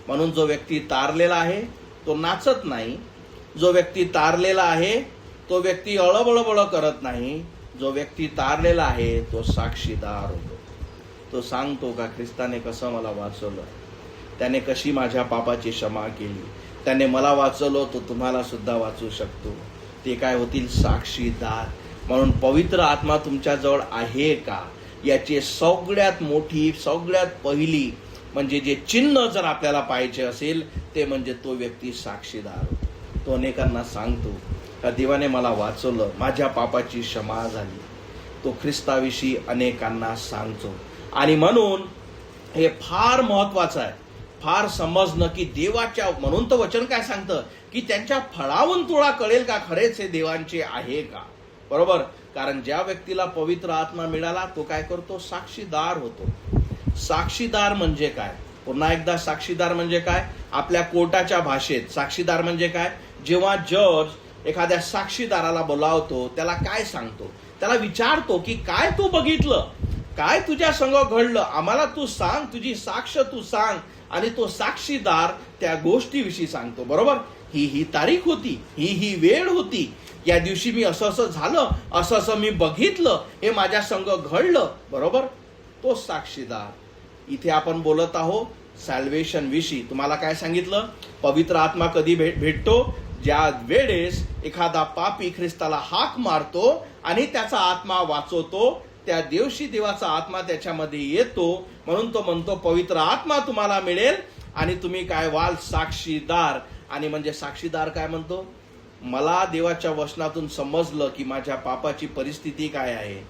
म्हणून जो व्यक्ती तारलेला आहे तो नाचत नाही, जो व्यक्ती तारलेला आहे तो व्यक्ती अळबळबळ करत नाही. जो व्यक्ती तारलेला आहे तो साक्षीदार होतो. तो सांगतो का ख्रिस्ताने कसं मला वाचवलं, त्याने कशी माझ्या पापाची क्षमा केली, त्याने मला वाचवलं, तो तुम्हाला सुद्धा वाचवू शकतो. ते काय होतील, साक्षीदार. म्हणून पवित्र आत्मा तुमच्याजवळ आहे का, याची सगळ्यात मोठी, सगळ्यात पहिली म्हणजे जे चिन्ह जर आपल्याला पाहिजे असेल ते म्हणजे तो व्यक्ती साक्षीदार होतो. तो अनेकांना सांगतो का देवाने मला वाचवलं, माझ्या पापाची क्षमा झाली. तो ख्रिस्ताविषयी अनेकांना सांगतो. आणि म्हणून हे फार महत्वाचं आहे, फार समजणं की देवाच्या, म्हणून तर वचन काय सांगतं की त्यांच्या फळावून तुला कळेल का खरेच हे देवांचे आहे का. बरोबर. कारण ज्या व्यक्तीला पवित्र आत्मा मिळाला तो काय करतो, साक्षीदार होतो. साक्षीदार म्हणजे काय, पुन्हा एकदा साक्षीदार म्हणजे काय, आपल्या कोर्टाच्या भाषेत साक्षीदार म्हणजे काय, जेव्हा जज एखाद्या साक्षीदाराला बोलावतो त्याला काय सांगतो, त्याला विचारतो की काय तू बघितलं, काय तुझ्या संग घडलं, आम्हाला तू सांग, तुझी साक्ष तू सांग. आणि तो साक्षीदार त्या गोष्टीविषयी सांगतो. बरोबर. ही तारीख होती, ही वेळ होती, या दिवशी मी असं झालं, असं मी बघितलं, हे माझ्या संग घडलं. बरोबर. तो साक्षीदार. इथे आपण बोलत आहोत सॅल्वेशन विषयी. तुम्हाला काय सांगितलं, पवित्र आत्मा कधी भेटतो, ज्या वेळेस एखादा पापी ख्रिस्ताला हाक मारतो आणि त्याचा आत्मा वाचवतो, त्या दिवशी देवाचा आत्मा त्याच्यामध्ये येतो. म्हणून तो म्हणतो पवित्र आत्मा तुम्हाला मिळेल आणि तुम्ही काय व्हाल, साक्षीदार. आणि म्हणजे साक्षीदार काय म्हणतो, मला देवाच्या वचनातून समजलं की माझ्या पापाची परिस्थिती काय आहे,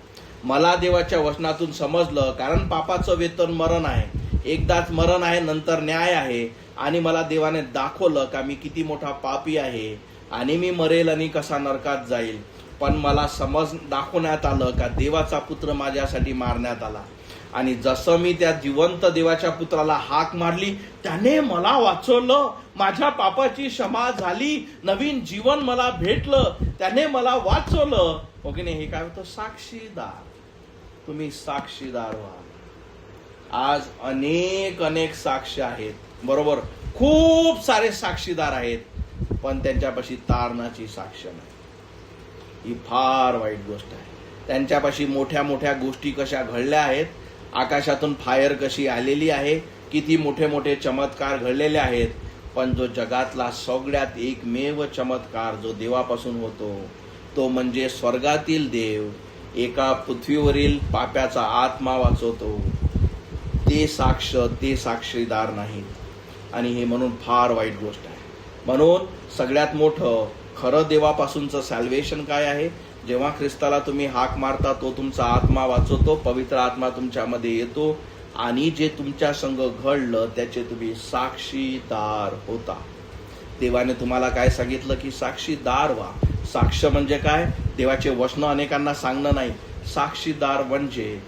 मला देवाच्या वचनातून समजलं, कारण पापाचं वेतन मरण आहे, एकदाच मरण आहे, नंतर न्याय आहे. आणि मला देवाने दाखवलं का मी किती मोठा पापी आहे आणि मी मरेल आणि कसा नरकात जाईल. पण मला दाखवण्यात आलं का देवाचा पुत्र माझ्यासाठी मारण्यात आला, आणि जसं मी त्या जिवंत देवाच्या पुत्राला हाक मारली त्याने मला वाचवलं, माझ्या पापाची क्षमा झाली, नवीन जीवन मला भेटलं, त्याने मला वाचवलं. ओके नाही, हे काय होतं, साक्षीदार. तुम्ही साक्षीदार व्हा. आज अनेक साक्ष आहेत. बरोबर. खूप सारे साक्षीदार आहेत. पण त्यांच्यापाशी तारणाची साक्ष नाही. ही फार वाईट गोष्ट आहे. त्यांच्यापाशी मोठ्या मोठ्या गोष्टी कशा घडल्या आहेत, आकाशातून फायर कशी आलेली आहे, किती मोठे मोठे चमत्कार घडलेले आहेत, पण जो जगातला सगळ्यात एकमेव चमत्कार जो देवापासून होतो तो म्हणजे स्वर्गातील देव एका पृथ्वीवरील पाप्याचा आत्मा वाचवतो. ते साक्षीदार नाहीत. आणि हे म्हणून फार वाईट गोष्ट आहे. म्हणून सगळ्यात मोठं खरं देवापासूनचं सॅल्वेशन काय आहे? जेव्हा ख्रिस्ताला तुम्ही हाक मारता तो तुमचा आत्मा वाचवतो, पवित्र आत्मा तुमच्यामध्ये येतो आणि जे तुमच्या संग घडलं त्याचे तुम्ही साक्षीदार होता. देवाने तुम्हाला काय सांगितलं की साक्षीदार व्हा. साक्ष म्हणजे काय? देवाचे वचन अनेकांना सांगणं नाही. साक्षीदार म्हणजे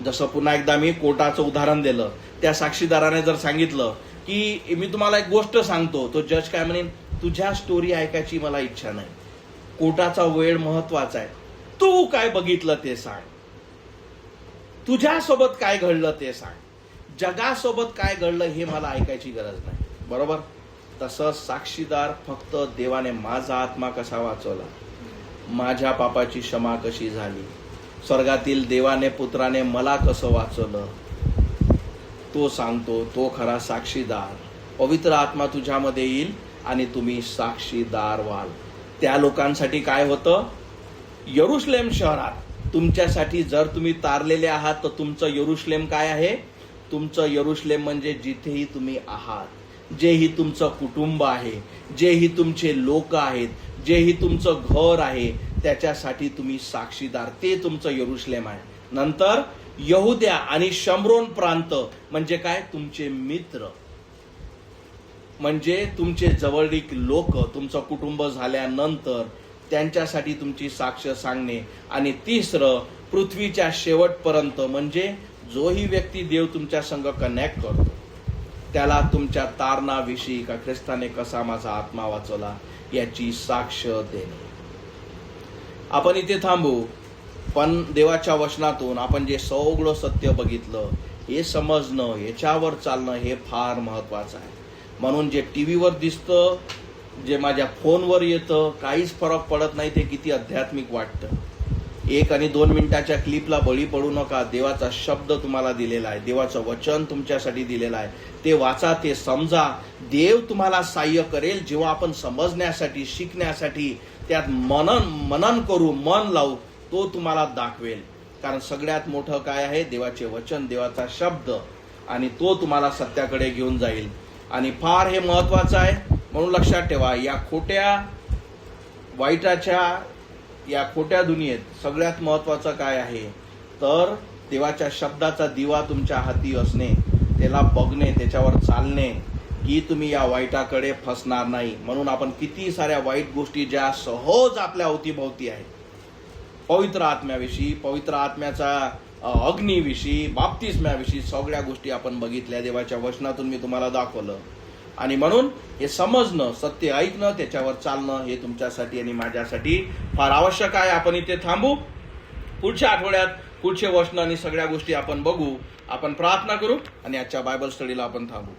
जसं पुन्हा एकदा मी कोर्टाचं उदाहरण दिलं, त्या साक्षीदाराने जर सांगितलं की मी तुम्हाला एक गोष्ट सांगतो, तो जज काय म्हणेन, तुझ्या स्टोरी ऐकायची मला इच्छा नाही, कोर्टाचा वेळ महत्वाचा आहे, तू काय बघितलं ते सांग, तुझ्यासोबत काय घडलं ते सांग, जगासोबत काय घडलं हे मला ऐकायची गरज नाही. बरोबर? तसं साक्षीदार फक्त देवाने माझा आत्मा कसा वाचवला, माझ्या पापाची क्षमा कशी झाली, स्वर्गातील देवाने पुत्राने मला कसं वाचवलं, तो सांगतो. तो खरा साक्षीदार. पवित्र आत्मा तुझ्यामध्ये येईल आणि तुम्ही साक्षीदार व्हाल. त्या लोकांसाठी काय होतं? यरुशलेम शहरात तुमच्यासाठी जर तुम्ही तारलेले आहात तर तुमचं यरुशलेम काय आहे? तुमचं यरुशलेम म्हणजे जिथेही तुम्ही आहात, जेही तुमचं कुटुंब आहे, जेही तुमचे लोक आहेत, जेही तुमचं घर आहे, त्याच्यासाठी तुम्ही साक्षीदार. ते तुमचं यरुशलेम आहे. नंतर यहुद्या आणि शमरोन प्रांत म्हणजे काय? तुमचे मित्र, म्हणजे तुमचे जवळीक लोक, तुमचं कुटुंब झाल्यानंतर त्यांच्यासाठी तुमची साक्ष सांगणे. आणि तिसरं, पृथ्वीच्या शेवटपर्यंत म्हणजे जोही व्यक्ती देव तुमच्या संग कनेक्ट करतो त्याला तुमच्या तारणाविषयी का ख्रिस्ताने कसा माझा आत्मा वाचवला याची साक्ष देणे. आपण इथे थांबू. पण देवाच्या वचनातून आपण जे सगळं सत्य बघितलं हे समजणं, याच्यावर चालणं हे फार महत्वाचं आहे. म्हणून जे टीव्हीवर दिसतं, जे माझ्या फोनवर येतं, काहीच फरक पडत नाही ते किती आध्यात्मिक वाटतं. 1 आणि 2 मिनिटाच्या क्लिपला बळी पडू नका. देवाचा शब्द तुम्हाला दिलेला आहे, देवाचं वचन तुमच्यासाठी दिलेलं आहे. ते वाचा, ते समजा. देव तुम्हाला सहाय्य करेल जेव्हा आपण समजण्यासाठी, शिकण्यासाठी त्यात मनन करू, मन लावू. तो तुम्हाला दाखवेल. कारण सगळ्यात मोठं काय आहे? देवाचे वचन, देवाचा शब्द, आणि तो तुम्हाला सत्याकडे घेऊन जाईल. आणि फार हे महत्वाचं आहे. म्हणून लक्षात ठेवा, या खोट्या वाईटाच्या या खोट्या दुनियेत सगळ्यात महत्वाचं काय आहे तर देवाच्या शब्दाचा दिवा तुमच्या हाती असणे, त्याला बघणे, त्याच्यावर चालणे, की तुम्ही या वाईटाकडे फसणार नाही. म्हणून आपण किती साऱ्या वाईट गोष्टी ज्या सहज आपल्या अवतीभोवती आहेत, पवित्र आत्म्याविषयी, पवित्र आत्म्याचा अग्नीविषयी, बाप्तिस्म्याविषयी सगळ्या गोष्टी आपण बघितल्या. देवाच्या वचनातून मी तुम्हाला दाखवलं. आणि म्हणून हे समजणं, सत्य ऐकणं, त्याच्यावर चालणं हे तुमच्यासाठी आणि माझ्यासाठी फार आवश्यक आहे. आपण इथे थांबू. पुढच्या आठवड्यात पुढचे वचन आणि सगळ्या गोष्टी आपण बघू. आपण प्रार्थना करू आणि आजच्या बायबल स्टडीला आपण थांबू.